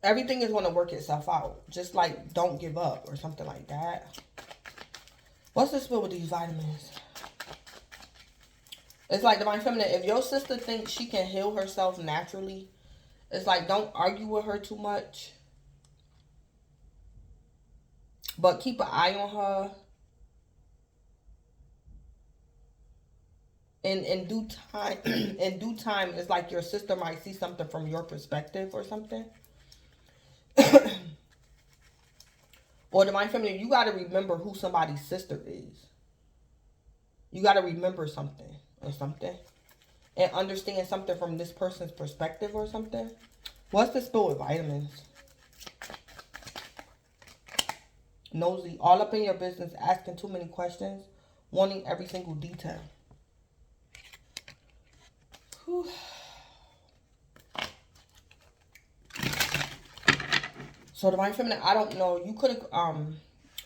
everything is going to work itself out. Just like don't give up or something like that. What's the spill with these vitamins? It's like Divine Feminine, if your sister thinks she can heal herself naturally, it's like don't argue with her too much. But keep an eye on her. In due time, it's like your sister might see something from your perspective or something. Or Divine Feminine, you got to remember who somebody's sister is. You got to remember something or something. And understand something from this person's perspective or something. What's the spill with vitamins? Nosy. All up in your business. Asking too many questions. Wanting every single detail. Whew. So Divine Feminine, I don't know. You could have,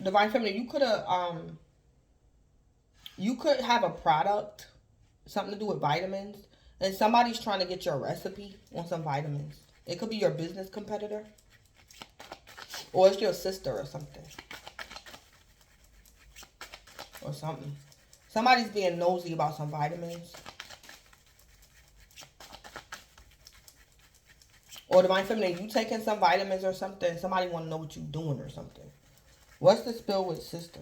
Divine Feminine, you could have a product, something to do with vitamins, and somebody's trying to get your recipe on some vitamins. It could be your business competitor, or it's your sister or something, or something. Somebody's being nosy about some vitamins. Or Divine Feminine, you taking some vitamins or something. Somebody want to know what you doing or something. What's the spill with sister?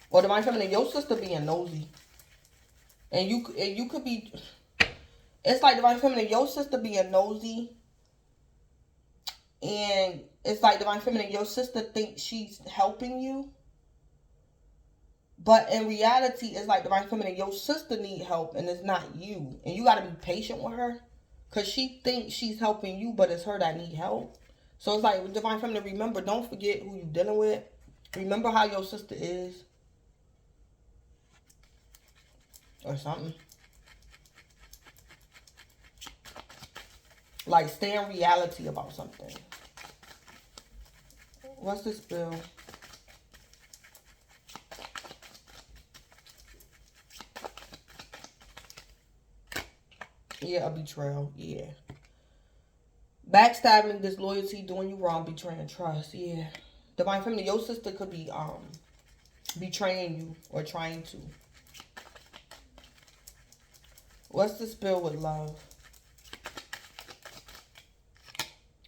Or Divine Feminine, your sister being nosy. And you could be... It's like Divine Feminine, your sister being nosy. And it's like Divine Feminine, your sister thinks she's helping you. But in reality, it's like Divine Feminine, your sister need help and it's not you. And you got to be patient with her. Because she thinks she's helping you, but it's her that need help. So it's like, Divine Feminine, remember, don't forget who you're dealing with. Remember how your sister is. Or something. Like, stay in reality about something. What's this bill? Yeah, a betrayal. Yeah. Backstabbing, disloyalty, doing you wrong, betraying trust. Yeah. Divine Feminine, your sister could be betraying you or trying to. What's the spill with love?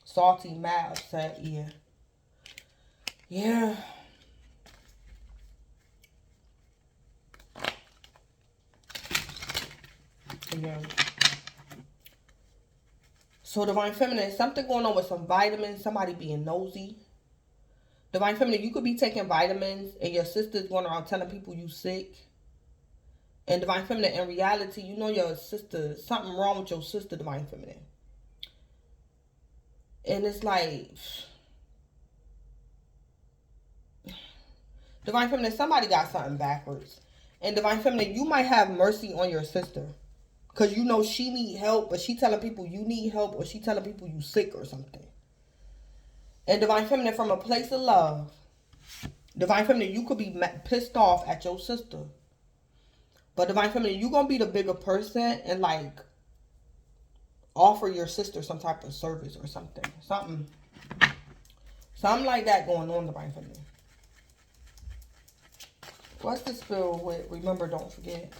Salty, mad, upset. Yeah. Yeah. Yeah. So Divine Feminine, something going on with some vitamins, somebody being nosy. Divine Feminine, you could be taking vitamins and your sister's going around telling people you sick. And Divine Feminine, in reality, you know your sister, something wrong with your sister, Divine Feminine. And it's like, Divine Feminine, somebody got something backwards. And Divine Feminine, you might have mercy on your sister. Because you know she need help, but she telling people you need help, or she telling people you sick or something. And Divine Feminine, from a place of love, Divine Feminine, you could be pissed off at your sister. But Divine Feminine, you're going to be the bigger person and like offer your sister some type of service or something. Something like that going on, Divine Feminine. What's the spell with remember, don't forget?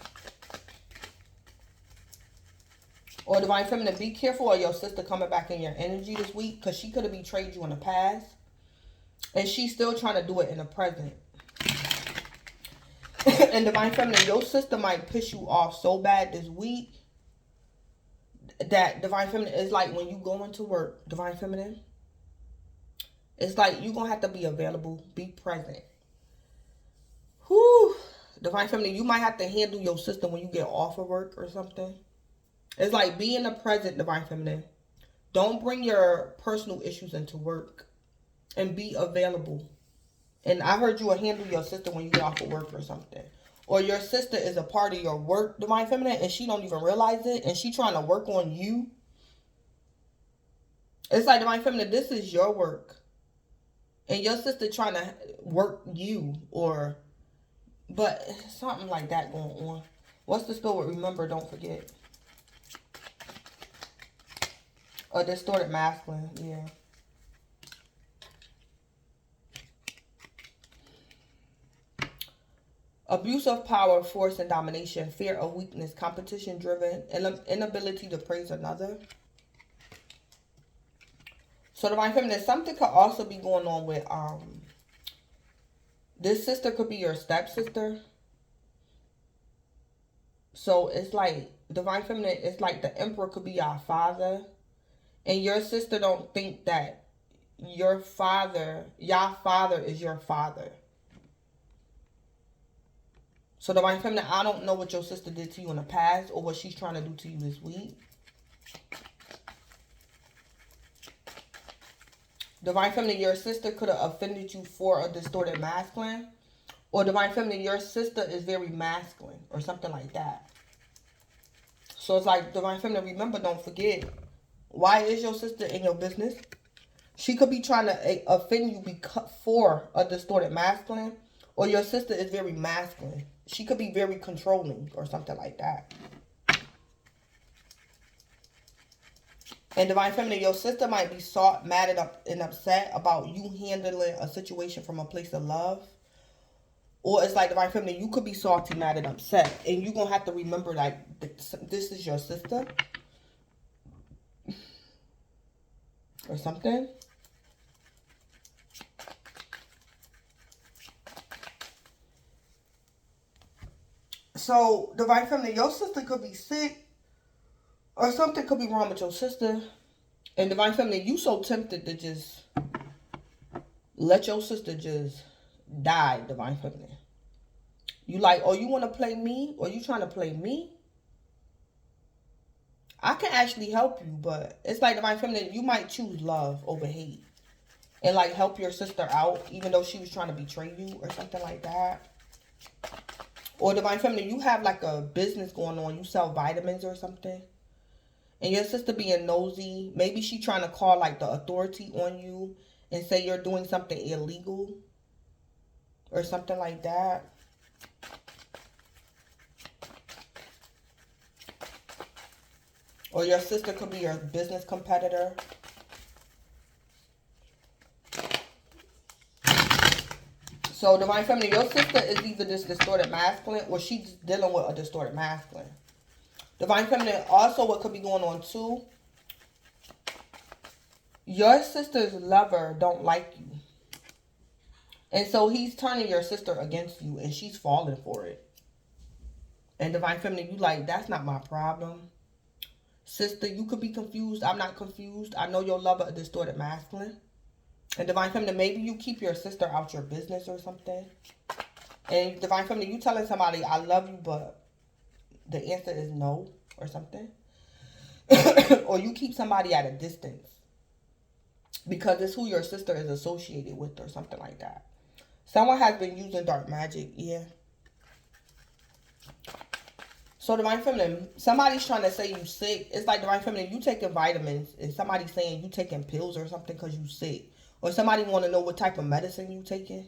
Or Divine Feminine, be careful of your sister coming back in your energy this week. Because she could have betrayed you in the past. And she's still trying to do it in the present. And Divine Feminine, your sister might piss you off so bad this week. That Divine Feminine is like when you go into work, Divine Feminine. It's like you're going to have to be available. Be present. Whew. Divine Feminine, you might have to handle your sister when you get off of work or something. It's like be in the present, Divine Feminine. Don't bring your personal issues into work. And be available. And I heard you will handle your sister when you get off of work or something. Or your sister is a part of your work, Divine Feminine, and she don't even realize it. And she trying to work on you. It's like, Divine Feminine, this is your work. And your sister trying to work you. But something like that going on. What's the spell with remember, don't forget? A distorted masculine, yeah. Abuse of power, force, and domination. Fear of weakness. Competition-driven. Inability to praise another. So, Divine Feminine, something could also be going on with... This sister could be your stepsister. So, it's like... Divine Feminine, it's like the Emperor could be your father. And your sister don't think that your father is your father. So, Divine Feminine, I don't know what your sister did to you in the past or what she's trying to do to you this week. Divine Feminine, your sister could have offended you for a distorted masculine. Or Divine Feminine, your sister is very masculine or something like that. So, it's like, Divine Feminine, remember, don't forget. Why is your sister in your business? She could be trying to offend you for a distorted masculine. Or your sister is very masculine. She could be very controlling or something like that. And Divine Feminine, your sister might be mad and upset about you handling a situation from a place of love. Or it's like, Divine Feminine, you could be salty, mad, and upset. And you're going to have to remember, like, this is your sister. Or something. So, Divine Feminine, your sister could be sick. Or something could be wrong with your sister. And Divine Feminine, you so tempted to just let your sister just die, Divine Feminine. You like, oh, you want to play me? Or you trying to play me? I can actually help you, but it's like, Divine Feminine, you might choose love over hate. And like help your sister out, even though she was trying to betray you or something like that. Or Divine Feminine, you have like a business going on. You sell vitamins or something. And your sister being nosy. Maybe she trying to call like the authority on you and say you're doing something illegal. Or something like that. Or your sister could be your business competitor. So, Divine Feminine, your sister is either this distorted masculine or she's dealing with a distorted masculine. Divine Feminine, also what could be going on too. Your sister's lover don't like you. And so he's turning your sister against you and she's falling for it. And Divine Feminine, you like, that's not my problem. Sister, you could be confused. I'm not confused. I know your lover a distorted masculine. And Divine Feminine, maybe you keep your sister out your business or something. And Divine Feminine, you telling somebody, I love you, but the answer is no or something. Or you keep somebody at a distance. Because it's who your sister is associated with or something like that. Someone has been using dark magic, yeah. So Divine Feminine, somebody's trying to say you sick. It's like, Divine Feminine, you taking vitamins and somebody's saying you taking pills or something because you sick. Or somebody want to know what type of medicine you taking.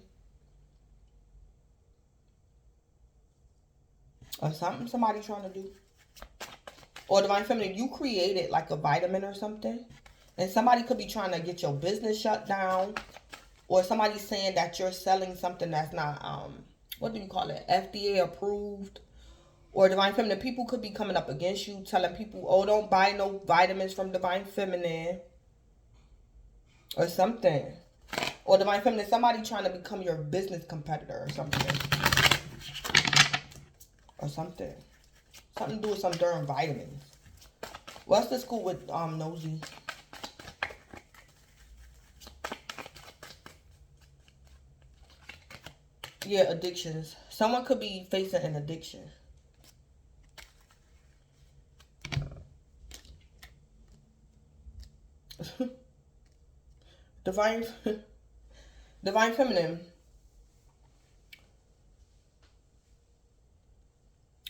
or something somebody trying to do. Or Divine Feminine, you created like a vitamin or something. And somebody could be trying to get your business shut down. Or somebody's saying that you're selling something that's not, what do you call it? FDA approved. Or Divine Feminine, people could be coming up against you, telling people, oh, don't buy no vitamins from Divine Feminine. Or something. Or Divine Feminine, somebody trying to become your business competitor or something. Or something. Something to do with some darn vitamins. What's the school with Nosy? Yeah, addictions. Someone could be facing an addiction. Divine Feminine.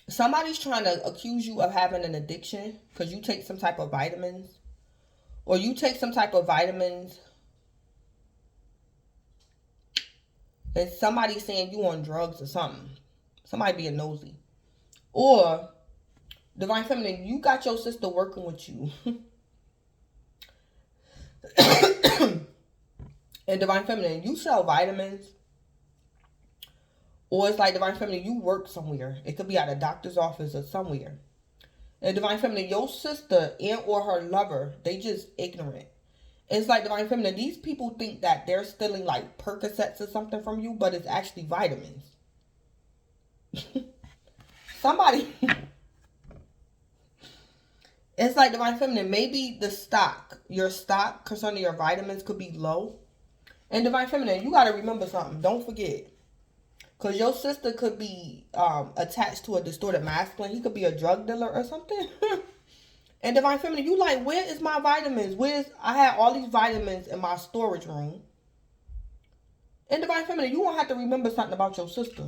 Somebody's trying to accuse you of having an addiction because you take some type of vitamins. Or you take some type of vitamins and somebody's saying you on drugs or something. Somebody being nosy. Or, Divine Feminine, you got your sister working with you. And Divine Feminine, you sell vitamins. Or it's like Divine Feminine, you work somewhere. It could be at a doctor's office or somewhere. And Divine Feminine, your sister and or her lover, they just ignorant. It's like Divine Feminine, these people think that they're stealing like Percocets or something from you, but it's actually vitamins. Somebody... It's like Divine Feminine, maybe the stock, your stock concerning your vitamins could be low. And Divine Feminine, you got to remember something. Don't forget. Because your sister could be attached to a distorted masculine. He could be a drug dealer or something. And Divine Feminine, you like, where is my vitamins? I had all these vitamins in my storage room. And Divine Feminine, you won't have to remember something about your sister.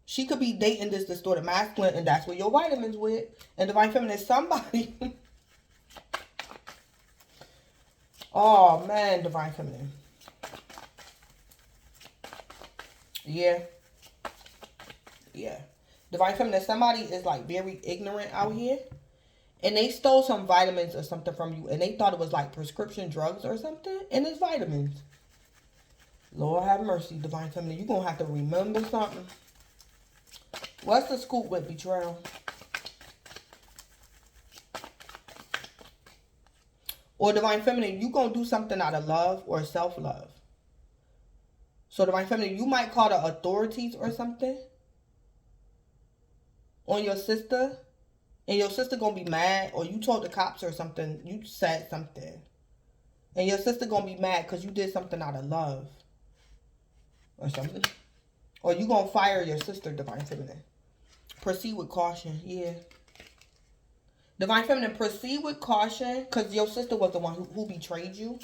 She could be dating this distorted masculine, and that's where your vitamins with. And Divine Feminine, somebody. Oh, man, Divine Feminine. Yeah. Yeah. Divine Feminine, somebody is like very ignorant out here. And they stole some vitamins or something from you. And they thought it was like prescription drugs or something. And it's vitamins. Lord have mercy, Divine Feminine. You're going to have to remember something. What's the scoop with betrayal? Or Divine Feminine, you going to do something out of love or self-love. So Divine Feminine, you might call the authorities or something on your sister. And your sister going to be mad. Or you told the cops or something. You said something. And your sister going to be mad because you did something out of love. Or something. Or you going to fire your sister, Divine Feminine. Proceed with caution. Yeah. Divine Feminine, proceed with caution. Because your sister was the one who betrayed you.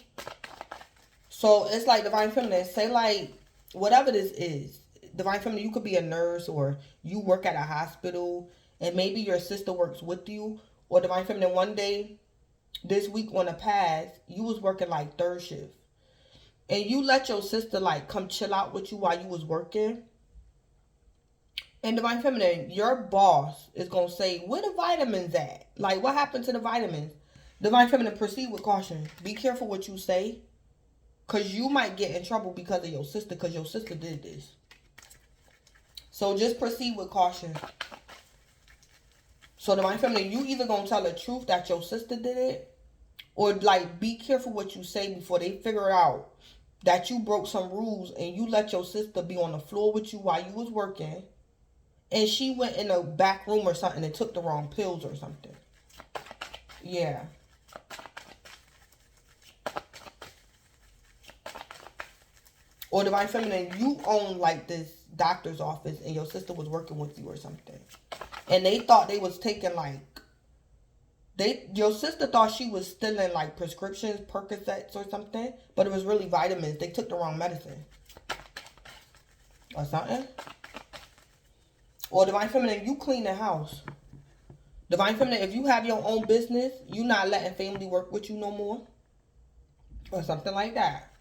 So it's like Divine Feminine, say like, whatever this is. Divine Feminine, you could be a nurse or you work at a hospital. And maybe your sister works with you. Or Divine Feminine, one day, this week on the past, you was working like third shift. And you let your sister like come chill out with you while you was working. And Divine Feminine, your boss is going to say, where the vitamins at? Like, what happened to the vitamins? Divine Feminine, proceed with caution. Be careful what you say. Because you might get in trouble because of your sister. Because your sister did this. So just proceed with caution. So Divine Feminine, you either going to tell the truth that your sister did it. Or like, be careful what you say before they figure out that you broke some rules. And you let your sister be on the floor with you while you was working. And she went in a back room or something and took the wrong pills or something. Yeah. Or Divine Feminine, you own like this doctor's office and your sister was working with you or something. And they thought they was taking like... Your sister thought she was stealing like prescriptions, Percocets or something. But it was really vitamins. They took the wrong medicine. Or something. Or Divine Feminine, you clean the house. Divine Feminine, if you have your own business, you not letting family work with you no more. Or something like that.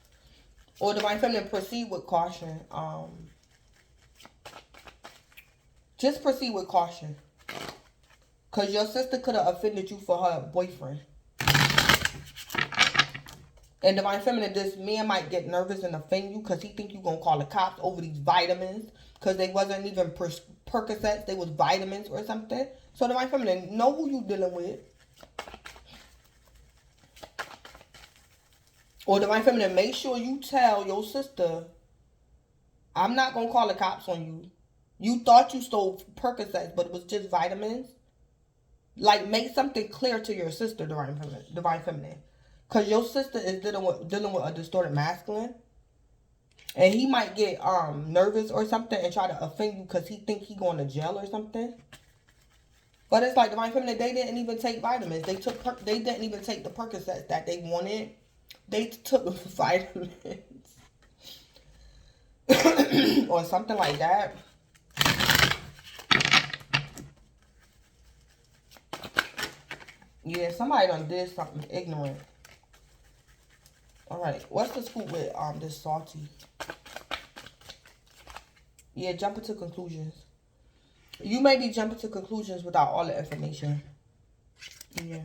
Or Divine Feminine, proceed with caution. Just proceed with caution. Because your sister could have offended you for her boyfriend. And Divine Feminine, this man might get nervous and offend you because he think you going to call the cops over these vitamins. Because they wasn't even Percocets. They was vitamins or something. So Divine Feminine, know who you dealing with. Or Divine Feminine, make sure you tell your sister, I'm not going to call the cops on you. You thought you stole Percocets, but it was just vitamins. Like, make something clear to your sister, Divine Feminine. Because your sister is dealing with a distorted masculine. And he might get nervous or something and try to offend you because he think he going to jail or something. But it's like Divine Feminine, they didn't even take vitamins. They didn't even take the Percocets that they wanted. They took vitamins. Or something like that. Yeah, somebody done did something ignorant. Alright, what's the scoop with this salty? Yeah, jumping to conclusions. You may be jumping to conclusions without all the information. Yeah.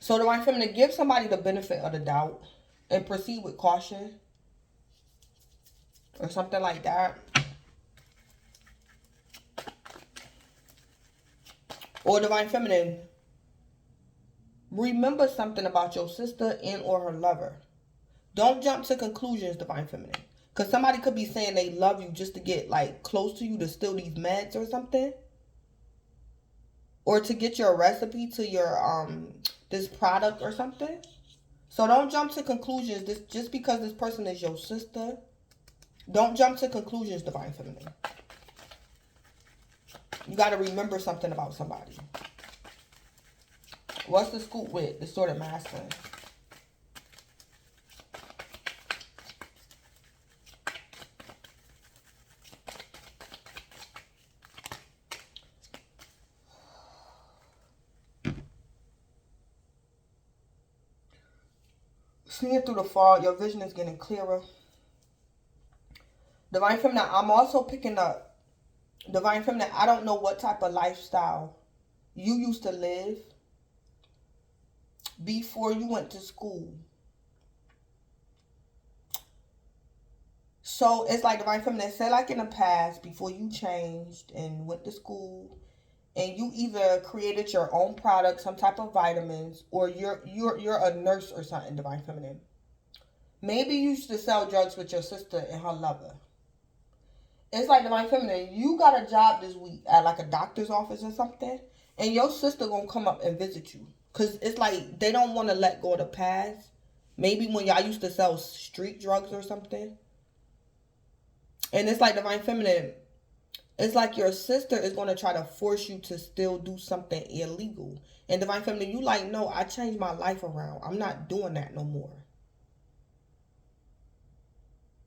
So Divine Feminine, give somebody the benefit of the doubt and proceed with caution. Or something like that. Or Divine Feminine, remember something about your sister and or her lover. Don't jump to conclusions, Divine Feminine. Because somebody could be saying they love you just to get, like, close to you to steal these meds or something. Or to get your recipe to your, this product or something. So don't jump to conclusions just because this person is your sister. Don't jump to conclusions, Divine Feminine. You got to remember something about somebody. What's the scoop with distorted masculine? Seeing through the fog, your vision is getting clearer. Divine Feminine, I'm also picking up, Divine Feminine, I don't know what type of lifestyle you used to live before you went to school. So it's like Divine Feminine, say like in the past, before you changed and went to school, and you either created your own product, some type of vitamins, or you're a nurse or something, Divine Feminine. Maybe you used to sell drugs with your sister and her lover. It's like Divine Feminine, you got a job this week at like a doctor's office or something, and your sister gonna come up and visit you. Because it's like they don't want to let go of the past. Maybe when y'all used to sell street drugs or something. And it's like Divine Feminine, it's like your sister is going to try to force you to still do something illegal. And Divine Feminine, you like, no, I changed my life around. I'm not doing that no more.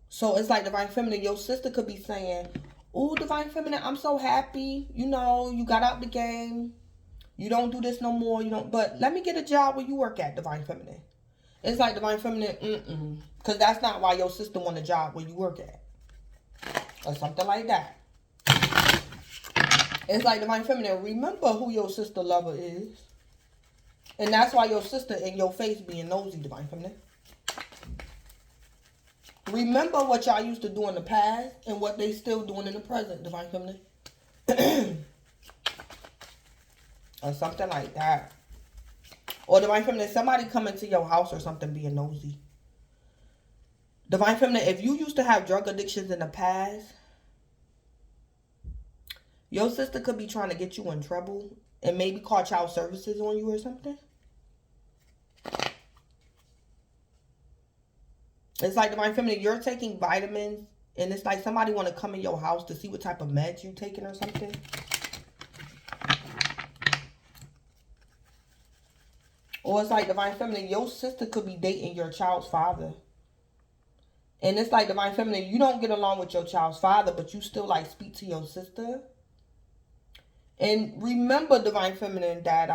So it's like Divine Feminine, your sister could be saying, oh, Divine Feminine, I'm so happy. You know, you got out the game. You don't do this no more. You don't. But let me get a job where you work at, Divine Feminine. It's like Divine Feminine, because that's not why your sister want a job where you work at. Or something like that. It's like Divine Feminine, remember who your sister lover is. And that's why your sister in your face being nosy, Divine Feminine. Remember what y'all used to do in the past and what they still doing in the present, Divine Feminine. Or something like that. Or Divine Feminine, somebody coming to your house or something being nosy. Divine Feminine, if you used to have drug addictions in the past, your sister could be trying to get you in trouble and maybe call child services on you or something. It's like Divine Feminine, you're taking vitamins and it's like somebody want to come in your house to see what type of meds you taking or something. Or it's like Divine Feminine, your sister could be dating your child's father. And it's like Divine Feminine, you don't get along with your child's father, but you still like speak to your sister. And remember, Divine Feminine, that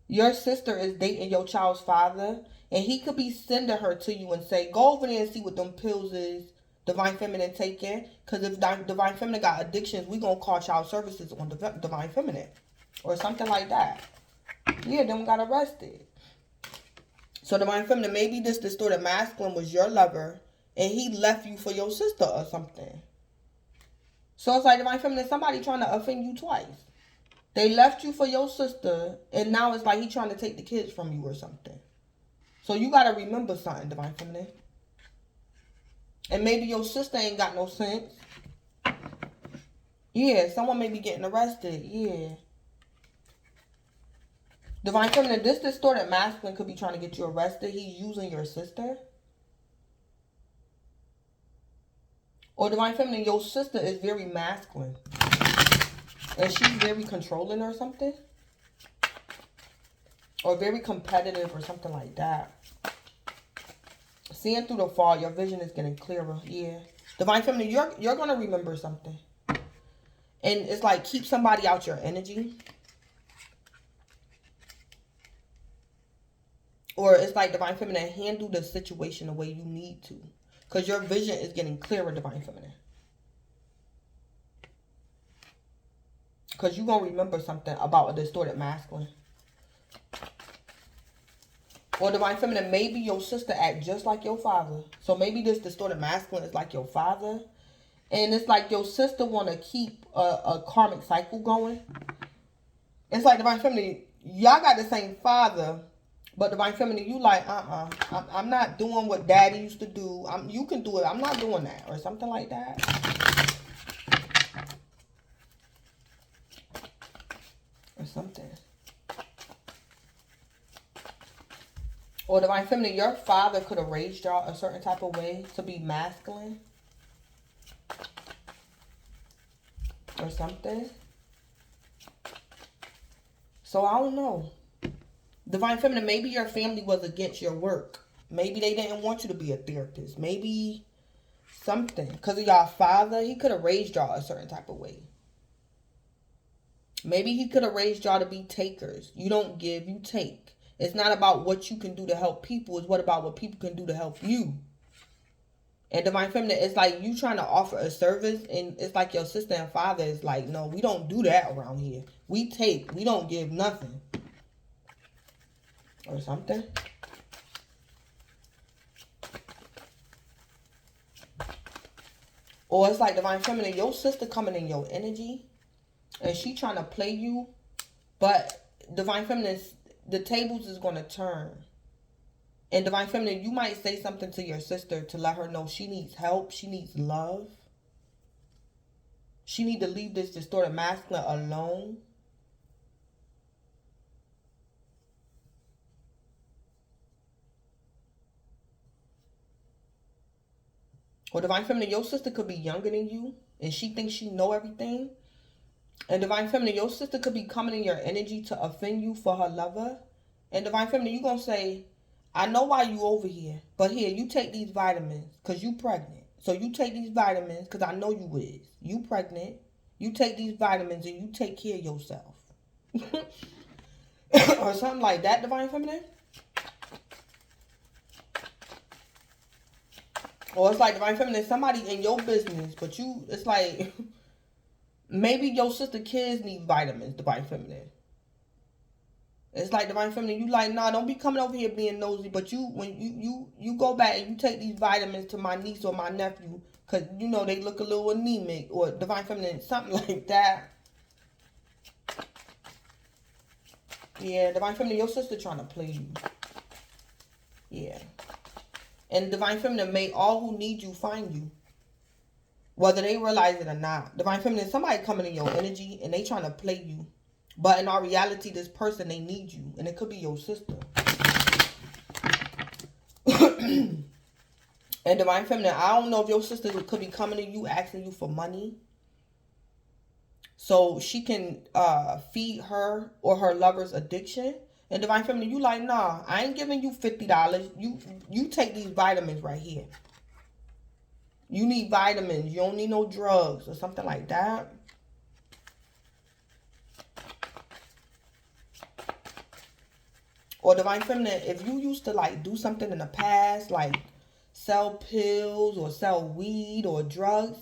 your sister is dating your child's father. And he could be sending her to you and say, go over there and see what them pills is Divine Feminine taken. Because if Divine Feminine got addictions, we going to call child services on Divine Feminine. Or something like that. Yeah, then we got arrested. So Divine Feminine, maybe this distorted masculine was your lover. And he left you for your sister or something. So it's like Divine Feminine, somebody trying to offend you twice. They left you for your sister. And now it's like he trying to take the kids from you or something. So you got to remember something, Divine Feminine. And maybe your sister ain't got no sense. Yeah, someone may be getting arrested. Yeah. Divine Feminine, this distorted masculine could be trying to get you arrested. He's using your sister. Or Divine Feminine, your sister is very masculine. And she's very controlling or something. Or very competitive or something like that. Seeing through the fog, your vision is getting clearer. Yeah. Divine Feminine, you're going to remember something. And it's like, keep somebody out your energy. Or it's like, Divine Feminine, handle the situation the way you need to. Because your vision is getting clearer, Divine Feminine. Because you're going to remember something about a distorted masculine. Or Divine Feminine, maybe your sister act just like your father. So maybe this distorted masculine is like your father. And it's like your sister want to keep a karmic cycle going. It's like Divine Feminine, y'all got the same father. But Divine Feminine, you like, I'm not doing what daddy used to do. You can do it. I'm not doing that. Or something like that. Or something. Or Divine Feminine, your father could have raised y'all a certain type of way to be masculine. Or something. So I don't know. Divine Feminine, maybe your family was against your work. Maybe they didn't want you to be a therapist. Maybe something. Because of y'all father, he could have raised y'all a certain type of way. Maybe he could have raised y'all to be takers. You don't give, you take. It's not about what you can do to help people. It's about what people can do to help you. And Divine Feminine, it's like you trying to offer a service. And it's like your sister and father is like, no, we don't do that around here. We take. We don't give nothing. Or something. Or it's like Divine Feminine, your sister coming in your energy. And she trying to play you. But Divine Feminine, the tables is going to turn. And Divine Feminine, you might say something to your sister to let her know she needs help. She needs love. She need to leave this distorted masculine alone. Or Divine Feminine, your sister could be younger than you. And she thinks she know everything. And Divine Feminine, your sister could be coming in your energy to offend you for her lover. And Divine Feminine, you going to say, I know why you over here. But here, you take these vitamins because you pregnant. So you take these vitamins because I know you is. You pregnant. You take these vitamins and you take care of yourself. Or something like that, Divine Feminine. Or it's like Divine Feminine, somebody in your business. But you, it's like... Maybe your sister kids need vitamins, Divine Feminine. It's like Divine Feminine, you like, nah, don't be coming over here being nosy. But you, when you go back and you take these vitamins to my niece or my nephew, because, you know, they look a little anemic. Or Divine Feminine, something like that. Yeah, Divine Feminine, your sister trying to play you. Yeah. And Divine Feminine, may all who need you find you. Whether they realize it or not. Divine Feminine, somebody coming in your energy and they trying to play you. But in our reality, this person, they need you. And it could be your sister. And Divine Feminine, I don't know if your sister could be coming to you asking you for money. So she can feed her or her lover's addiction. And Divine Feminine, you like, nah, I ain't giving you $50. You take these vitamins right here. You need vitamins. You don't need no drugs or something like that. Or Divine Feminine, if you used to like do something in the past, like sell pills or sell weed or drugs.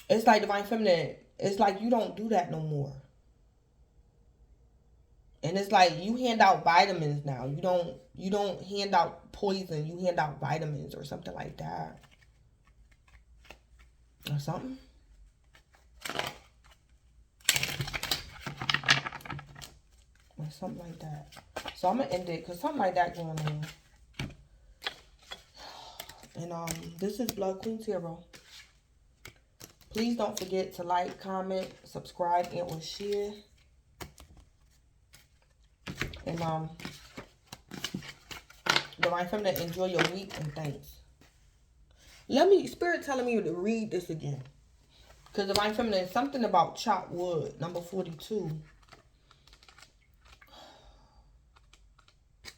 It's like Divine Feminine, it's like you don't do that no more. And it's like you hand out vitamins now. You don't hand out poison, you hand out vitamins or something like that. Or something. Or something like that. So I'm gonna end it because something like that going on. And this is Blood Queen Tarot. Please don't forget to like, comment, subscribe, and or share. And Divine Feminine, enjoy your week and thanks. Spirit telling me to read this again. Because Divine Feminine, something about chopped wood, number 42.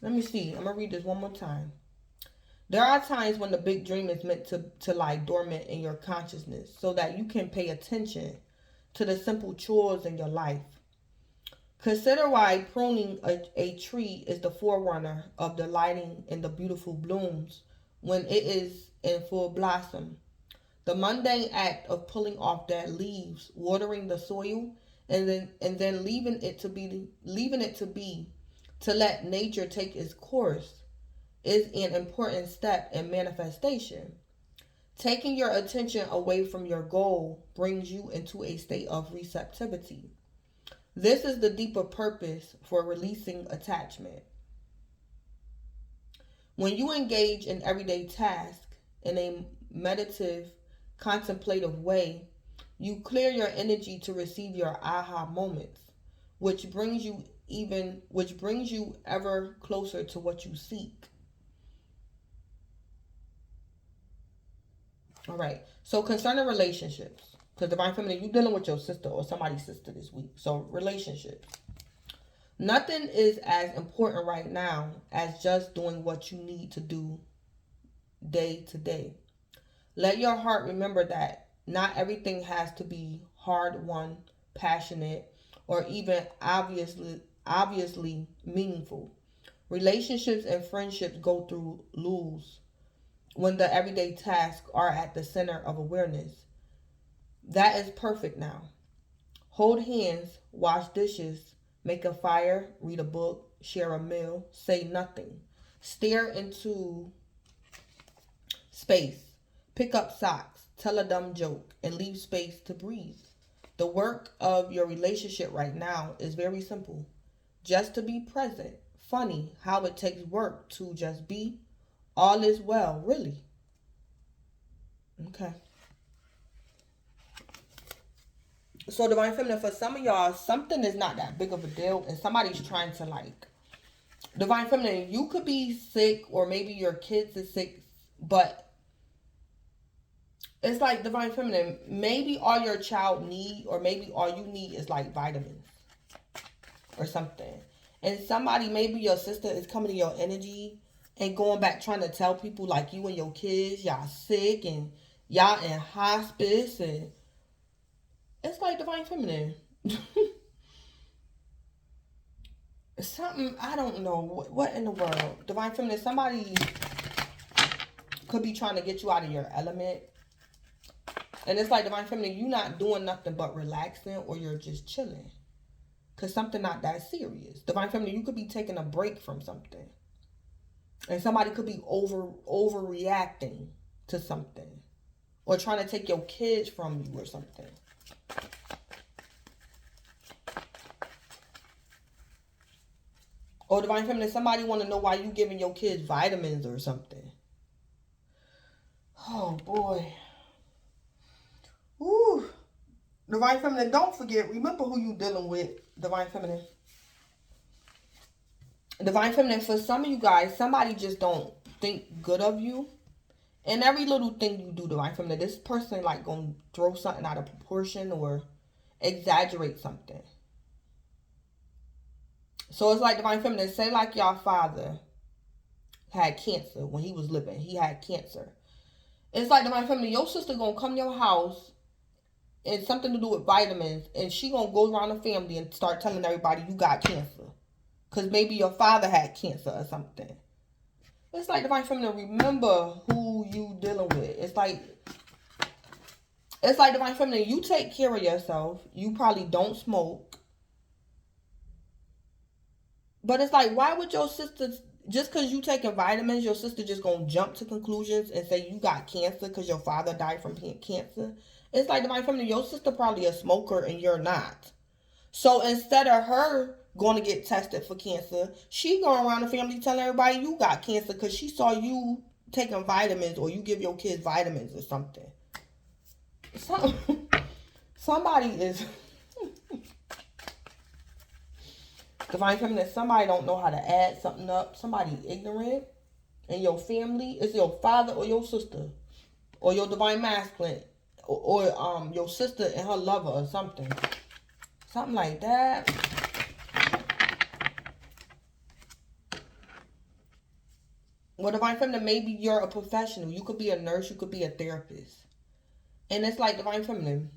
Let me see. I'm going to read this one more time. There are times when the big dream is meant to lie dormant in your consciousness so that you can pay attention to the simple chores in your life. Consider why pruning a tree is the forerunner of delighting in the beautiful blooms when it is in full blossom. The mundane act of pulling off dead leaves, watering the soil, and then leaving it to be to let nature take its course is an important step in manifestation. Taking your attention away from your goal brings you into a state of receptivity. This is the deeper purpose for releasing attachment. When you engage in everyday tasks in a meditative, contemplative way, you clear your energy to receive your aha moments, which brings you ever closer to what you seek. All right. So concerning relationships, because Divine Feminine, you're dealing with your sister or somebody's sister this week. So relationships. Nothing is as important right now as just doing what you need to do day to day. Let your heart remember that not everything has to be hard-won, passionate, or even obviously meaningful. Relationships and friendships go through lulls when the everyday tasks are at the center of awareness. That is perfect now. Hold hands, wash dishes, make a fire, read a book, share a meal, say nothing. Stare into space. Pick up socks, tell a dumb joke, and leave space to breathe. The work of your relationship right now is very simple. Just to be present. Funny how it takes work to just be. All is well, really. Okay. So Divine Feminine, for some of y'all, something is not that big of a deal and somebody's trying to like. Divine Feminine, you could be sick or maybe your kids is sick, but it's like Divine Feminine, maybe all your child need or maybe all you need is like vitamins or something. And somebody, maybe your sister is coming to your energy and going back trying to tell people like you and your kids, y'all sick and y'all in hospice, and it's like Divine Feminine. Something, I don't know. What in the world? Divine Feminine, somebody could be trying to get you out of your element. And it's like Divine Feminine, you're not doing nothing but relaxing or you're just chilling. Because something not that serious. Divine Feminine, you could be taking a break from something. And somebody could be overreacting to something. Or trying to take your kids from you or something. Or Divine Feminine, somebody want to know why you giving your kids vitamins or something. Oh, boy. Ooh. Divine Feminine, don't forget, remember who you dealing with, Divine Feminine. Divine Feminine, for some of you guys, somebody just don't think good of you. And every little thing you do, Divine Feminine, this person like gonna throw something out of proportion or exaggerate something. So it's like Divine Feminine, say like your father had cancer when he was living. He had cancer. It's like Divine Feminine, your sister gonna come to your house and something to do with vitamins, and she gonna go around the family and start telling everybody you got cancer. Because maybe your father had cancer or something. It's like Divine Feminine, remember who you dealing with. It's like Divine Feminine, you take care of yourself. You probably don't smoke. But it's like, why would your sister, just because you taking vitamins, your sister just going to jump to conclusions and say you got cancer because your father died from cancer? It's like Divine Feminine, your sister probably a smoker and you're not. So instead of her going to get tested for cancer, she going around the family telling everybody you got cancer because she saw you taking vitamins or you give your kids vitamins or something. Somebody is Divine Feminine. Somebody don't know how to add something up. Somebody ignorant in your family. It's your father or your sister or your Divine Masculine or your sister and her lover or something. Something like that. Well, Divine Feminine, maybe you're a professional. You could be a nurse. You could be a therapist. And it's like Divine Feminine.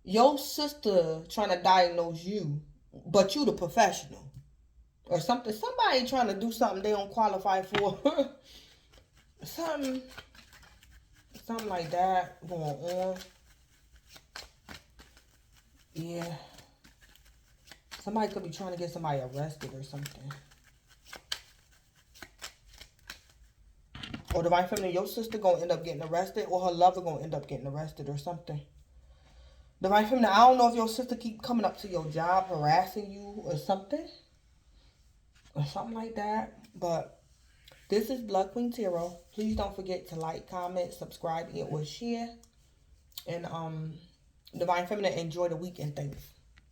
Your sister trying to diagnose you, but you the professional. Or something. Somebody trying to do something they don't qualify for. something like that going on. Yeah. Somebody could be trying to get somebody arrested or something. Or Divine Feminine, your sister gonna end up getting arrested, or her lover gonna end up getting arrested or something. Divine Feminine, I don't know if your sister keep coming up to your job harassing you or something. Or something like that. But this is Blood Queen Tarot. Please don't forget to like, comment, subscribe, and or share. And Divine Feminine, enjoy the weekend. Thanks.